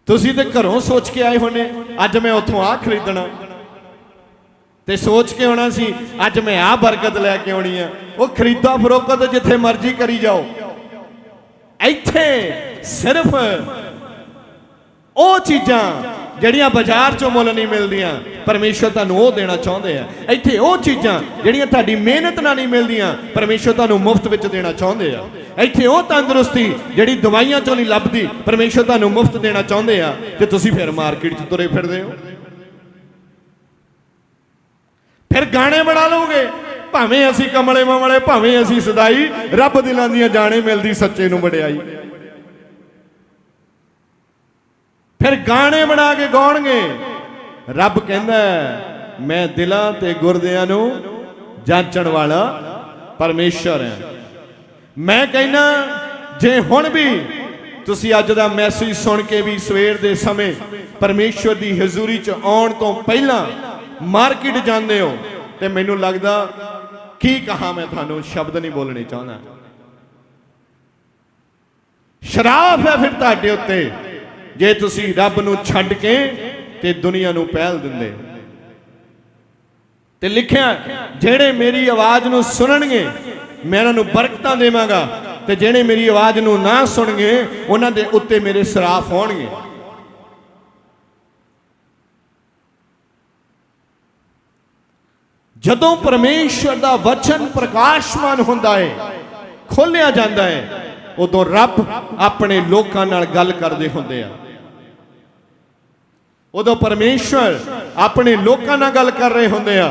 तुसी ते घरों सोच के आए होने अज मैं उथों आ खरीदना, ते सोच के आना सी अज मैं आ बरकत लैके आनी है। वो खरीदा फरोख्त जिथे मर्जी करी जाओ, इत्थे सिर्फ वो चीज़ां ਜਿਹੜੀਆਂ ਬਾਜ਼ਾਰ ਚੋਂ ਮੁੱਲ ਨਹੀਂ ਮਿਲਦੀਆਂ ਪਰਮੇਸ਼ਰ ਤੁਹਾਨੂੰ ਉਹ ਦੇਣਾ ਚਾਹੁੰਦੇ ਆ। ਇੱਥੇ ਉਹ ਚੀਜ਼ਾਂ ਜਿਹੜੀਆਂ ਤੁਹਾਡੀ ਮਿਹਨਤ ਨਾਲ ਨਹੀਂ ਮਿਲਦੀਆਂ ਪਰਮੇਸ਼ਰ ਤੁਹਾਨੂੰ ਮੁਫਤ ਵਿੱਚ ਦੇਣਾ ਚਾਹੁੰਦੇ ਆ। ਇੱਥੇ ਉਹ ਤੰਦਰੁਸਤੀ ਜਿਹੜੀ ਦਵਾਈਆਂ ਚੋਂ ਨਹੀਂ ਲੱਭਦੀ ਪਰਮੇਸ਼ਰ ਤੁਹਾਨੂੰ ਮੁਫਤ ਦੇਣਾ ਚਾਹੁੰਦੇ ਆ, ਤੇ ਤੁਸੀਂ ਫਿਰ ਮਾਰਕੀਟ 'ਚ ਤੁਰੇ ਫਿਰਦੇ ਹੋ। ਫਿਰ ਗਾਣੇ ਬਣਾ ਲਓਗੇ, ਭਾਵੇਂ ਅਸੀਂ ਕਮਲੇ ਮਮਲੇ, ਭਾਵੇਂ ਅਸੀਂ ਸਦਾਈ, ਰੱਬ ਦਿਲਾਂ ਦੀਆਂ ਜਾਣੇ ਮਿਲਦੀ ਸੱਚੇ ਨੂੰ ਵਡਿਆਈ। फिर गाने बना के गाउणगे। रब कहंदा मैं दिलां ते गुरदियां नूं जांचण वाला परमेश्वर है। मैं कहना जे हुण भी तुसी अज दा मैसेज सुन के भी सवेर दे समय परमेश्वर दी हजूरी च आउण तो पहला मार्केट जांदे हो, ते मैनूं लगदा की कहा मैं तुहानूं शब्द नहीं बोलने चाहुंदा। शराफ है फिर तुहाडे उत्ते जे तुसी रब नूं छड्ड के ते दुनिया नूं पहल दिंदे। ते लिखिया जेड़े मेरी आवाज़ नूं सुनणगे मैं उन्हां नूं बरकतां देवांगा, ते जेड़े मेरी आवाज़ नूं ना सुणगे उन्हां दे उत्ते मेरे सराफ होणगे। जदों परमेश्वर दा वचन प्रकाशमान हुंदा है, खोलिया जांदा है, उदों रब अपने लोकां नाल गल करदे हुंदे आ। उदों परमेश्वर अपने लोकां नाल गल कर रहे होंदे आ।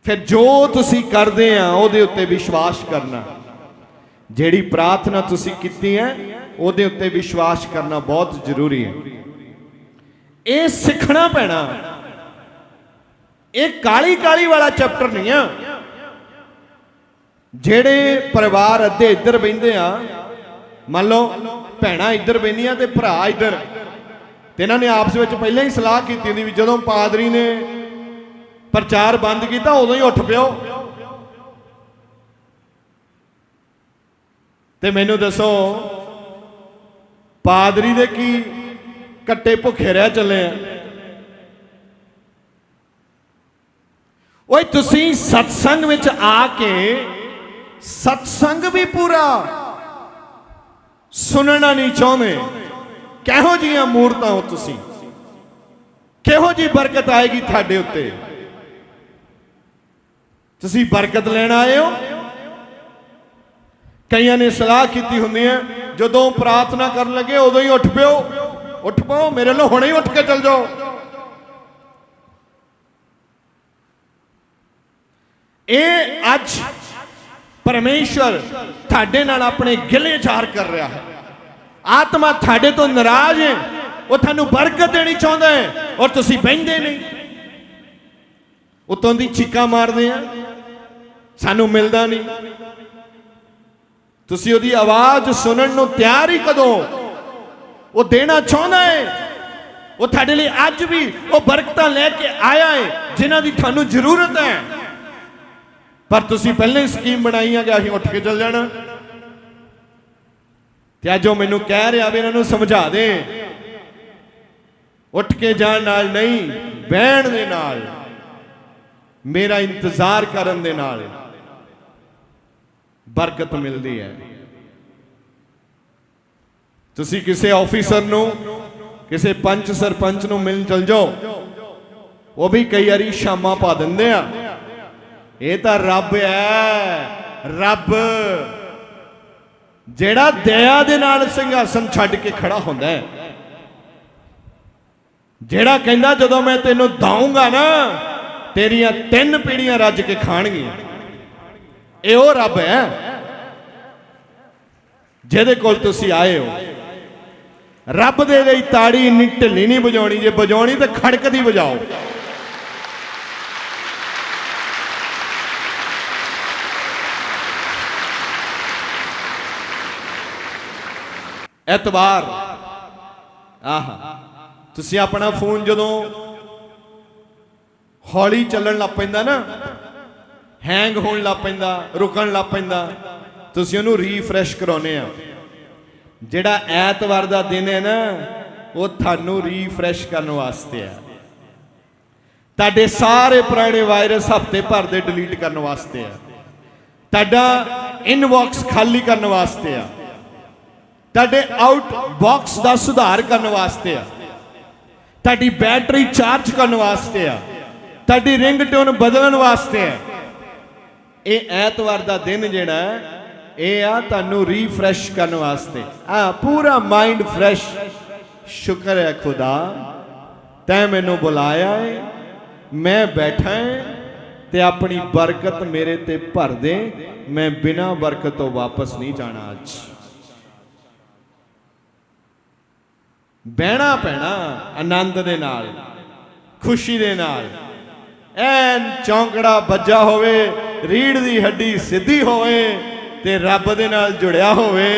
फिर जो तुसी करदे आ उहदे उत्ते विश्वास करना। जिहड़ी प्रार्थना तुसी कीती है उहदे उत्ते विश्वास करना बहुत जरूरी है। ये सीखना पैना, ਇਹ ਕਾਲੀ ਕਾਲੀ ਵਾਲਾ ਚੈਪਟਰ ਨਹੀਂ ਆ। ਜਿਹੜੇ ਪਰਿਵਾਰ ਅੱਧੇ ਇੱਧਰ ਬਹਿੰਦੇ ਆ, ਮੰਨ ਲਓ ਭੈਣਾਂ ਇੱਧਰ ਬਹਿੰਦੀਆਂ ਤੇ ਭਰਾ ਇੱਧਰ, ਤੇ ਇਹਨਾਂ ਨੇ ਆਪਸ ਵਿੱਚ ਪਹਿਲਾਂ ਹੀ ਸਲਾਹ ਕੀਤੀ ਹੁੰਦੀ ਵੀ ਜਦੋਂ ਪਾਦਰੀ ਨੇ ਪ੍ਰਚਾਰ ਬੰਦ ਕੀਤਾ ਉਦੋਂ ਹੀ ਉੱਠ ਪਿਓ। ਤੇ ਮੈਨੂੰ ਦੱਸੋ ਪਾਦਰੀ ਦੇ ਕੀ ਕੱਟੇ ਭੁੱਖੇ ਰਹਿ ਚੱਲੇ ਆ? ਓਏ ਤੁਸੀਂ ਸਤਸੰਗ ਵਿੱਚ ਆ ਕੇ ਸਤਸੰਗ ਵੀ ਪੂਰਾ ਸੁਣਨਾ ਨਹੀਂ ਚਾਹੁੰਦੇ। ਕਿਹੋ ਜਿਹੀਆਂ ਮੂਰਤਾਂ ਹੋ ਤੁਸੀਂ? ਕਿਹੋ ਜੀ ਬਰਕਤ ਆਏਗੀ ਤੁਹਾਡੇ ਉੱਤੇ? ਤੁਸੀਂ ਬਰਕਤ ਲੈਣ ਆਏ ਹੋ? ਕਈਆਂ ਨੇ ਸਲਾਹ ਕੀਤੀ ਹੁੰਦੀ ਹੈ ਜਦੋਂ ਪ੍ਰਾਰਥਨਾ ਕਰਨ ਲੱਗੇ ਉਦੋਂ ਹੀ ਉੱਠ ਪਿਓ। ਉੱਠ ਪਾਓ, ਮੇਰੇ ਨਾਲ ਹੁਣੇ ਹੀ ਉੱਠ ਕੇ ਚੱਲ ਜਾਓ। ਇਹ ਅੱਜ ਪਰਮੇਸ਼ਵਰ ਤੁਹਾਡੇ ਨਾਲ ਆਪਣੇ ਗਿਲੇ ਜ਼ਾਹਰ ਕਰ ਰਿਹਾ ਹੈ। ਆਤਮਾ ਤੁਹਾਡੇ ਤੋਂ ਨਾਰਾਜ਼ ਹੈ, ਉਹ ਤੁਹਾਨੂੰ ਬਰਕਤ ਦੇਣੀ ਚਾਹੁੰਦਾ ਹੈ ਔਰ ਤੁਸੀਂ ਬਹਿੰਦੇ ਨਹੀਂ। ਉਤੋਂ ਦੀ ਚੀਕਾਂ ਮਾਰਦੇ ਆ, ਸਾਨੂੰ ਮਿਲਦਾ ਨਹੀਂ। ਤੁਸੀਂ ਉਹਦੀ ਆਵਾਜ਼ ਸੁਣਨ ਨੂੰ ਤਿਆਰ ਹੀ ਕਦੋਂ? ਉਹ ਦੇਣਾ ਚਾਹੁੰਦਾ ਹੈ। ਉਹ ਤੁਹਾਡੇ ਲਈ ਅੱਜ ਵੀ ਉਹ ਬਰਕਤਾਂ ਲੈ ਕੇ ਆਇਆ ਹੈ ਜਿਨ੍ਹਾਂ ਦੀ ਤੁਹਾਨੂੰ ਜ਼ਰੂਰਤ ਹੈ। ਪਰ ਤੁਸੀਂ ਪਹਿਲਾਂ ਹੀ ਸਕੀਮ ਬਣਾਈ ਆ ਕਿ ਅਸੀਂ ਉੱਠ ਕੇ ਚੱਲ ਜਾਣਾ। ਤੇ ਅੱਜ ਉਹ ਮੈਨੂੰ ਕਹਿ ਰਿਹਾ ਵੀ ਇਹਨਾਂ ਨੂੰ ਸਮਝਾ ਦੇ, ਉੱਠ ਕੇ ਜਾਣ ਨਾਲ ਨਹੀਂ, ਬਹਿਣ ਦੇ ਨਾਲ, ਮੇਰਾ ਇੰਤਜ਼ਾਰ ਕਰਨ ਦੇ ਨਾਲ ਬਰਕਤ ਮਿਲਦੀ ਹੈ। ਤੁਸੀਂ ਕਿਸੇ ਆਫੀਸਰ ਨੂੰ, ਕਿਸੇ ਪੰਚ ਸਰਪੰਚ ਨੂੰ ਮਿਲਣ ਚਲ ਜਾਓ, ਉਹ ਵੀ ਕਈ ਵਾਰੀ ਸ਼ਾਮਾਂ ਪਾ ਦਿੰਦੇ ਆ। ਇਹ ਤਾਂ ਰੱਬ ਹੈ, ਰੱਬ ਜਿਹੜਾ ਦਇਆ ਦੇ ਨਾਲ ਸਿੰਘਾਸਨ ਛੱਡ ਕੇ ਖੜਾ ਹੁੰਦਾ ਹੈ, ਜਿਹੜਾ ਕਹਿੰਦਾ ਜਦੋਂ ਮੈਂ ਤੈਨੂੰ ਦਊਂਗਾ ਨਾ ਤੇਰੀਆਂ 3 ਪੀੜ੍ਹੀਆਂ ਰੱਜ ਕੇ ਖਾਣਗੀਆਂ। ਇਹ ਉਹ ਰੱਬ ਹੈ ਜਿਹਦੇ ਕੋਲ ਤੁਸੀਂ ਆਏ ਹੋ। ਰੱਬ ਦੇ ਲਈ ਤਾੜੀ ਇੰਨੀ ਢਿੱਲੀ ਨਹੀਂ ਵਜਾਉਣੀ, ਜੇ ਵਜਾਉਣੀ ਤਾਂ ਖੜਕਦੀ ਵਜਾਓ। ਐਤਵਾਰ ਤੁਸੀਂ ਆਪਣਾ ਫੋਨ ਜਦੋਂ ਹੌਲੀ ਚੱਲਣ ਲੱਗ ਪੈਂਦਾ ਨਾ, ਹੈਂਗ ਹੋਣ ਲੱਗ ਪੈਂਦਾ, ਰੁਕਣ ਲੱਗ ਪੈਂਦਾ, ਤੁਸੀਂ ਉਹਨੂੰ ਰੀਫਰੈਸ਼ ਕਰਾਉਨੇ ਆ। ਜਿਹੜਾ ਐਤਵਾਰ ਦਾ ਦਿਨ ਹੈ ਨਾ, ਉਹ ਤੁਹਾਨੂੰ ਰੀਫਰੈਸ਼ ਕਰਨ ਵਾਸਤੇ ਆ। ਤੁਹਾਡੇ ਸਾਰੇ ਪੁਰਾਣੇ ਵਾਇਰਸ ਹਫਤੇ ਭਰ ਦੇ ਡਿਲੀਟ ਕਰਨ ਵਾਸਤੇ ਆ। ਤੁਹਾਡਾ ਇਨਬਾਕਸ ਖਾਲੀ ਕਰਨ ਵਾਸਤੇ ਆ। ਤੁਹਾਡੇ ਆਊਟ ਬਾਕਸ ਦਾ ਸੁਧਾਰ ਕਰਨ ਵਾਸਤੇ ਆ। ਤੁਹਾਡੀ ਬੈਟਰੀ ਚਾਰਜ ਕਰਨ ਵਾਸਤੇ ਆ। ਤੁਹਾਡੀ ਰਿੰਗਟੋਨ ਬਦਲਣ ਵਾਸਤੇ ਆ। ਇਹ ਐਤਵਾਰ ਦਾ ਦਿਨ ਜਿਹੜਾ ਇਹ ਆ ਤੁਹਾਨੂੰ ਰੀਫਰੈਸ਼ ਕਰਨ ਵਾਸਤੇ। ਪੂਰਾ ਮਾਈਂਡ ਫਰੈਸ਼। ਸ਼ੁਕਰ ਹੈ ਖੁਦਾ, ਤੈਂ ਮੈਨੂੰ ਬੁਲਾਇਆ ਹੈ, ਮੈਂ ਬੈਠਾ ਹਾਂ ਤੇ ਆਪਣੀ ਬਰਕਤ ਮੇਰੇ ਤੇ ਭਰ ਦੇ। ਮੈਂ ਬਿਨਾਂ ਬਰਕਤ ਤੋਂ ਵਾਪਸ ਨਹੀਂ ਜਾਣਾ। ਅੱਜ ਬਹਿਣਾ ਪੈਣਾ ਆਨੰਦ ਦੇ ਨਾਲ, ਖੁਸ਼ੀ ਦੇ ਨਾਲ। ਐਨ ਚੌਂਕੜਾ ਵੱਜਾ ਹੋਵੇ, ਰੀੜ ਦੀ ਹੱਡੀ ਸਿੱਧੀ ਹੋਵੇ ਤੇ ਰੱਬ ਦੇ ਨਾਲ ਜੁੜਿਆ ਹੋਵੇ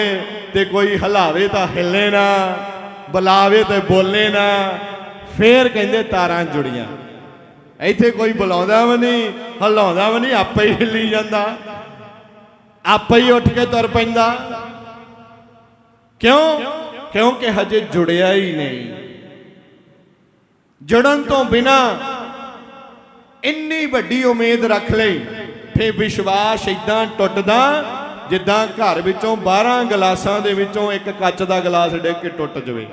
ਤੇ ਕੋਈ ਹਲਾਵੇ ਤਾਂ ਹਿੱਲੇ ਨਾ, ਬੁਲਾਵੇ ਤੇ ਬੋਲੇ ਨਾ। ਫੇਰ ਕਹਿੰਦੇ ਤਾਰਾਂ ਜੁੜੀਆਂ। ਇੱਥੇ ਕੋਈ ਬੁਲਾਉਂਦਾ ਵੀ ਨਹੀਂ, ਹਿਲਾਉਂਦਾ ਵੀ ਨਹੀਂ, ਆਪੇ ਹੀ ਹਿੱਲੀ ਜਾਂਦਾ, ਆਪੇ ਹੀ ਉੱਠ ਕੇ ਤੁਰ ਪੈਂਦਾ। ਕਿਉਂ? ਕਿਉਂਕਿ ਹਜੇ ਜੁੜਿਆ ਹੀ ਨਹੀਂ। ਜੁੜਨ ਤੋਂ ਬਿਨਾ ਇੰਨੀ ਵੱਡੀ ਉਮੀਦ ਰੱਖ ਲਈ, ਫੇ ਵਿਸ਼ਵਾਸ ਇਦਾਂ ਟੁੱਟਦਾ ਜਿੱਦਾਂ ਘਰ ਵਿੱਚੋਂ 12 ਗਲਾਸਾਂ ਦੇ ਵਿੱਚੋਂ ਇੱਕ ਕੱਚ ਦਾ ਗਲਾਸ ਡਿੱਗ ਕੇ ਟੁੱਟ ਜਾਵੇ।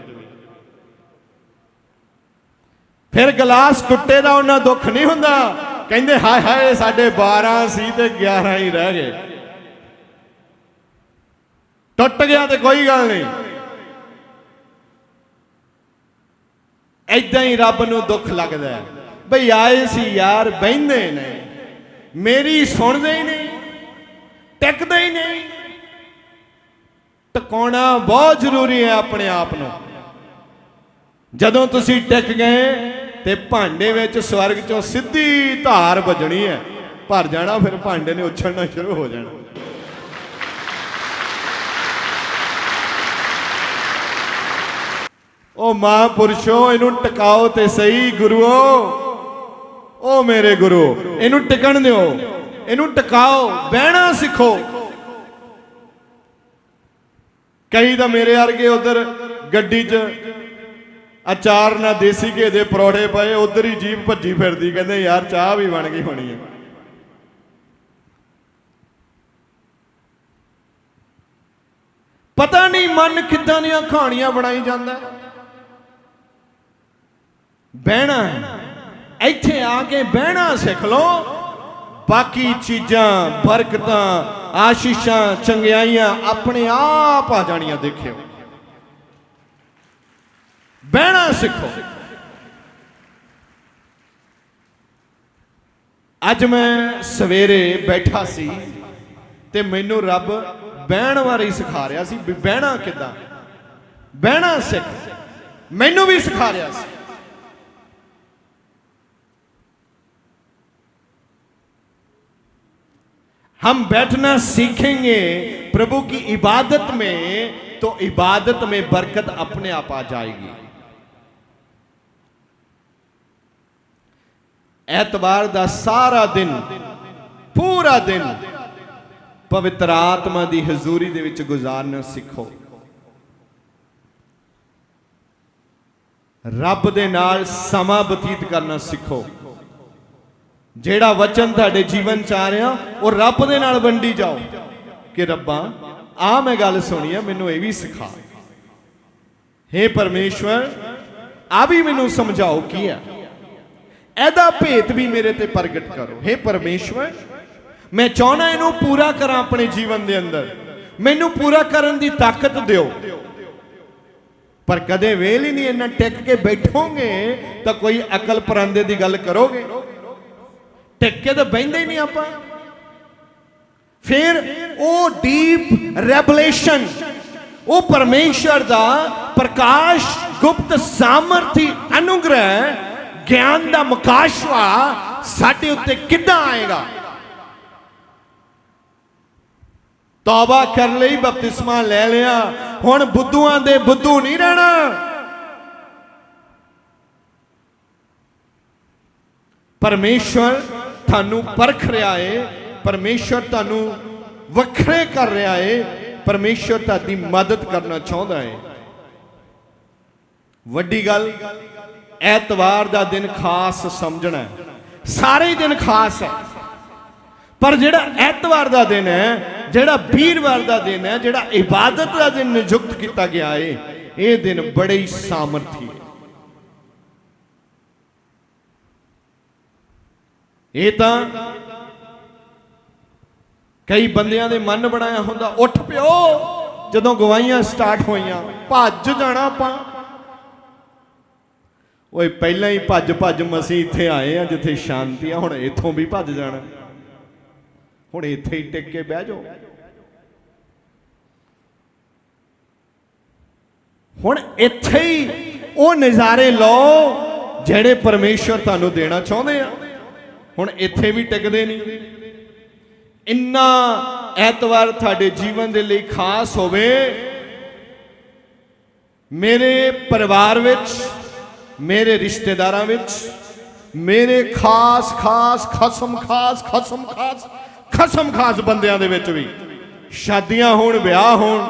ਫਿਰ ਗਲਾਸ ਟੁੱਟੇ ਦਾ ਉਹਨਾਂ ਦੁੱਖ ਨਹੀਂ ਹੁੰਦਾ। ਕਹਿੰਦੇ ਹਾਏ ਹਾਏ ਸਾਡੇ 12 ਸੀ ਤੇ 11 ਹੀ ਰਹਿ ਗਏ। ਟੁੱਟ ਗਿਆ ਤੇ ਕੋਈ ਗੱਲ ਨਹੀਂ। ਏਦਾਂ ਹੀ ਰੱਬ ਨੂੰ ਦੁੱਖ ਲੱਗਦਾ ਬਈ ਆਏ ਸੀ ਯਾਰ, ਬਹਿੰਦੇ ਨੇ, ਮੇਰੀ ਸੁਣਦੇ ਹੀ ਨਹੀਂ, ਟਿਕਦੇ ਹੀ ਨਹੀਂ। ਟਿਕਾਉਣਾ ਬਹੁਤ ਜ਼ਰੂਰੀ ਹੈ ਆਪਣੇ ਆਪ ਨੂੰ। ਜਦੋਂ ਤੁਸੀਂ ਟਿਕ ਗਏ ਤੇ ਭਾਂਡੇ ਵਿੱਚ ਸਵਰਗ ਚੋਂ ਸਿੱਧੀ ਧਾਰ ਵੱਜਣੀ ਹੈ, ਭਰ ਜਾਣਾ, ਫਿਰ ਭਾਂਡੇ ਨੇ ਉਛਲਣਾ ਸ਼ੁਰੂ ਹੋ ਜਾਣਾ। ਉਹ ਮਹਾਂਪੁਰਸ਼ੋ ਇਹਨੂੰ ਟਿਕਾਓ ਤੇ ਸਹੀ ਗੁਰੂਓ, ਉਹ ਮੇਰੇ ਗੁਰੂ ਇਹਨੂੰ ਟਿਕਣ ਦਿਓ, ਇਹਨੂੰ ਟਿਕਾਓ, ਬਹਿਣਾ ਸਿੱਖੋ। ਕਈ ਤਾਂ ਮੇਰੇ ਵਰਗੇ ਉਧਰ ਗੱਡੀ 'ਚ ਅਚਾਰ ਨਾਲ ਦੇਸੀ ਘੇ ਦੇ ਪਰੌਠੇ ਪਏ, ਉਧਰ ਹੀ ਜੀਭ ਭੱਜੀ ਫਿਰਦੀ, ਕਹਿੰਦੇ ਯਾਰ ਚਾਹ ਵੀ ਬਣ ਗਈ ਹੋਣੀ ਹੈ। ਪਤਾ ਨਹੀਂ ਮਨ ਕਿੱਦਾਂ ਦੀਆਂ ਕਹਾਣੀਆਂ ਬਣਾਈ ਜਾਂਦਾ। ਬਹਿਣਾ, ਇੱਥੇ ਆ ਕੇ ਬਹਿਣਾ ਸਿੱਖ ਲਓ, ਬਾਕੀ ਚੀਜ਼ਾਂ, ਬਰਕਤਾਂ, ਆਸ਼ੀਸ਼ਾਂ, ਚੰਗਿਆਈਆਂ ਆਪਣੇ ਆਪ ਆ ਜਾਣੀਆਂ। ਦੇਖਿਓ, ਬਹਿਣਾ ਸਿੱਖੋ। ਅੱਜ ਮੈਂ ਸਵੇਰੇ ਬੈਠਾ ਸੀ ਤੇ ਮੈਨੂੰ ਰੱਬ ਬਹਿਣ ਬਾਰੇ ਸਿਖਾ ਰਿਹਾ ਸੀ ਵੀ ਬਹਿਣਾ ਕਿੱਦਾਂ, ਬਹਿਣਾ ਸਿੱਖ, ਮੈਨੂੰ ਵੀ ਸਿਖਾ ਰਿਹਾ ਸੀ। हम बैठना सीखेंगे प्रभु की इबादत में, तो इबादत में बरकत अपने आप आ जाएगी। ਐਤਵਾਰ ਦਾ ਸਾਰਾ ਦਿਨ, ਪੂਰਾ ਦਿਨ ਪਵਿੱਤਰ ਆਤਮਾ ਦੀ ਹਜ਼ੂਰੀ ਦੇ ਵਿੱਚ ਗੁਜ਼ਾਰਨਾ ਸਿੱਖੋ। ਰੱਬ ਦੇ ਨਾਲ ਸਮਾਂ ਬਤੀਤ ਕਰਨਾ ਸਿੱਖੋ। ਜਿਹੜਾ ਵਚਨ ਤੁਹਾਡੇ ਜੀਵਨ ਚ ਆ ਰਿਹਾ ਉਹ ਰੱਬ ਦੇ ਨਾਲ ਵੰਡੀ ਜਾਓ ਕਿ ਰੱਬਾ ਆ ਮੈਂ ਗੱਲ ਸੁਣੀ ਆ, ਮੈਨੂੰ ਇਹ ਵੀ ਸਿਖਾ। हे ਪਰਮੇਸ਼ਵਰ, ਆ ਵੀ ਮੈਨੂੰ ਸਮਝਾਓ ਕੀ ਆ, ਇਹਦਾ ਭੇਤ ਵੀ ਮੇਰੇ ਤੇ ਪ੍ਰਗਟ ਕਰੋ। हे ਪਰਮੇਸ਼ਵਰ, ਮੈਂ ਚਾਹੁੰਦਾ ਇਹਨੂੰ ਪੂਰਾ ਕਰਾਂ ਆਪਣੇ ਜੀਵਨ ਦੇ ਅੰਦਰ, ਮੈਨੂੰ ਪੂਰਾ ਕਰਨ ਦੀ ਤਾਕਤ ਦਿਓ। ਪਰ ਕਦੇ ਵੇਲ ਹੀ ਨਹੀਂ, ਇੰਨਾ ਟਿਕ ਕੇ ਬੈਠੋਗੇ ਤਾਂ ਕੋਈ ਅਕਲ ਪਰਾਂਦੇ ਦੀ ਗੱਲ ਕਰੋਗੇ, ਟਿਕ ਕੇ ਤਾਂ ਬਹਿੰਦੇ ਹੀ ਨਹੀਂ ਆਪਾਂ। ਫਿਰ ਉਹ ਡੀਪ ਰੈਵਲੇਸ਼ਨ, ਉਹ ਪਰਮੇਸ਼ਰ ਦਾ ਪ੍ਰਕਾਸ਼, ਗੁਪਤ ਸਾਮਰਥੀ ਅਨੁਗ੍ਰਹਿ, ਗਿਆਨ ਦਾ ਮੁਕਾਸ਼ਵਾ ਸਾਡੇ ਉੱਤੇ ਕਿੱਦਾਂ ਆਏਗਾ। ਤੌਬਾ ਕਰ ਲਈ, ਬਪਤਿਸਮਾ ਲੈ ਲਿਆ, ਹੁਣ ਬੁੱਧੂਆਂ ਦੇ ਬੁੱਧੂ ਨਹੀਂ ਰਹਿਣਾ। ਪਰਮੇਸ਼ਵਰ ਤੁਹਾਨੂੰ ਪਰਖ ਰਿਹਾ ਏ, ਪਰਮੇਸ਼ਵਰ ਤੁਹਾਨੂੰ ਵੱਖਰੇ ਕਰ ਰਿਹਾ ਏ, ਪਰਮੇਸ਼ਵਰ ਤੁਹਾਡੀ ਮਦਦ ਕਰਨਾ ਚਾਹੁੰਦਾ ਏ। ਵੱਡੀ ਗੱਲ, ਐਤਵਾਰ ਦਾ ਦਿਨ ਖਾਸ ਸਮਝਣਾ। ਸਾਰੇ ਦਿਨ ਖਾਸ ਹੈ, ਪਰ ਜਿਹੜਾ ਐਤਵਾਰ ਦਾ ਦਿਨ ਹੈ, ਜਿਹੜਾ ਵੀਰਵਾਰ ਦਾ ਦਿਨ ਹੈ, ਜਿਹੜਾ ਇਬਾਦਤ ਦਾ ਦਿਨ ਨਿਯੁਕਤ ਕੀਤਾ ਗਿਆ ਏ, ਇਹ ਦਿਨ ਬੜੇ ਹੀ ਸਾਮਰਥੀ ਹੈ। ਇਹ ਤਾਂ ਕਈ ਬੰਦਿਆਂ ਦੇ ਮਨ ਬਣਾਇਆ ਹੁੰਦਾ, ਉੱਠ ਪਿਓ ਜਦੋਂ ਗਵਾਹੀਆਂ ਸਟਾਰਟ ਹੋਈਆਂ, ਭੱਜ ਜਾਣਾ ਆਪਾਂ। ਓਏ ਪਹਿਲਾਂ ਹੀ ਭੱਜ ਭੱਜ ਮਸੀਂ ਇੱਥੇ ਆਏ ਆ ਜਿੱਥੇ ਸ਼ਾਂਤੀ ਆ, ਹੁਣ ਇੱਥੋਂ ਵੀ ਭੱਜ ਜਾਣਾ, ਹੁਣ ਇੱਥੇ ਹੀ ਟਿਕ ਕੇ ਬਹਿ ਜਾਓ। ਹੁਣ ਇੱਥੇ ਹੀ ਉਹ ਨਜ਼ਾਰੇ ਲਓ ਜਿਹੜੇ ਪਰਮੇਸ਼ਵਰ ਤੁਹਾਨੂੰ ਦੇਣਾ ਚਾਹੁੰਦੇ ਆ। ਹੁਣ ਇੱਥੇ ਵੀ ਟਿਕਦੇ ਨਹੀਂ। ਇੰਨਾ ਐਤਵਾਰ ਤੁਹਾਡੇ ਜੀਵਨ ਦੇ ਲਈ ਖਾਸ ਹੋਵੇ। ਮੇਰੇ ਪਰਿਵਾਰ ਵਿੱਚ, ਮੇਰੇ ਰਿਸ਼ਤੇਦਾਰਾਂ ਵਿੱਚ, ਮੇਰੇ ਖਾਸ ਖਾਸ ਬੰਦਿਆਂ ਦੇ ਵਿੱਚ ਵੀ ਸ਼ਾਦੀਆਂ ਹੋਣ, ਵਿਆਹ ਹੋਣ,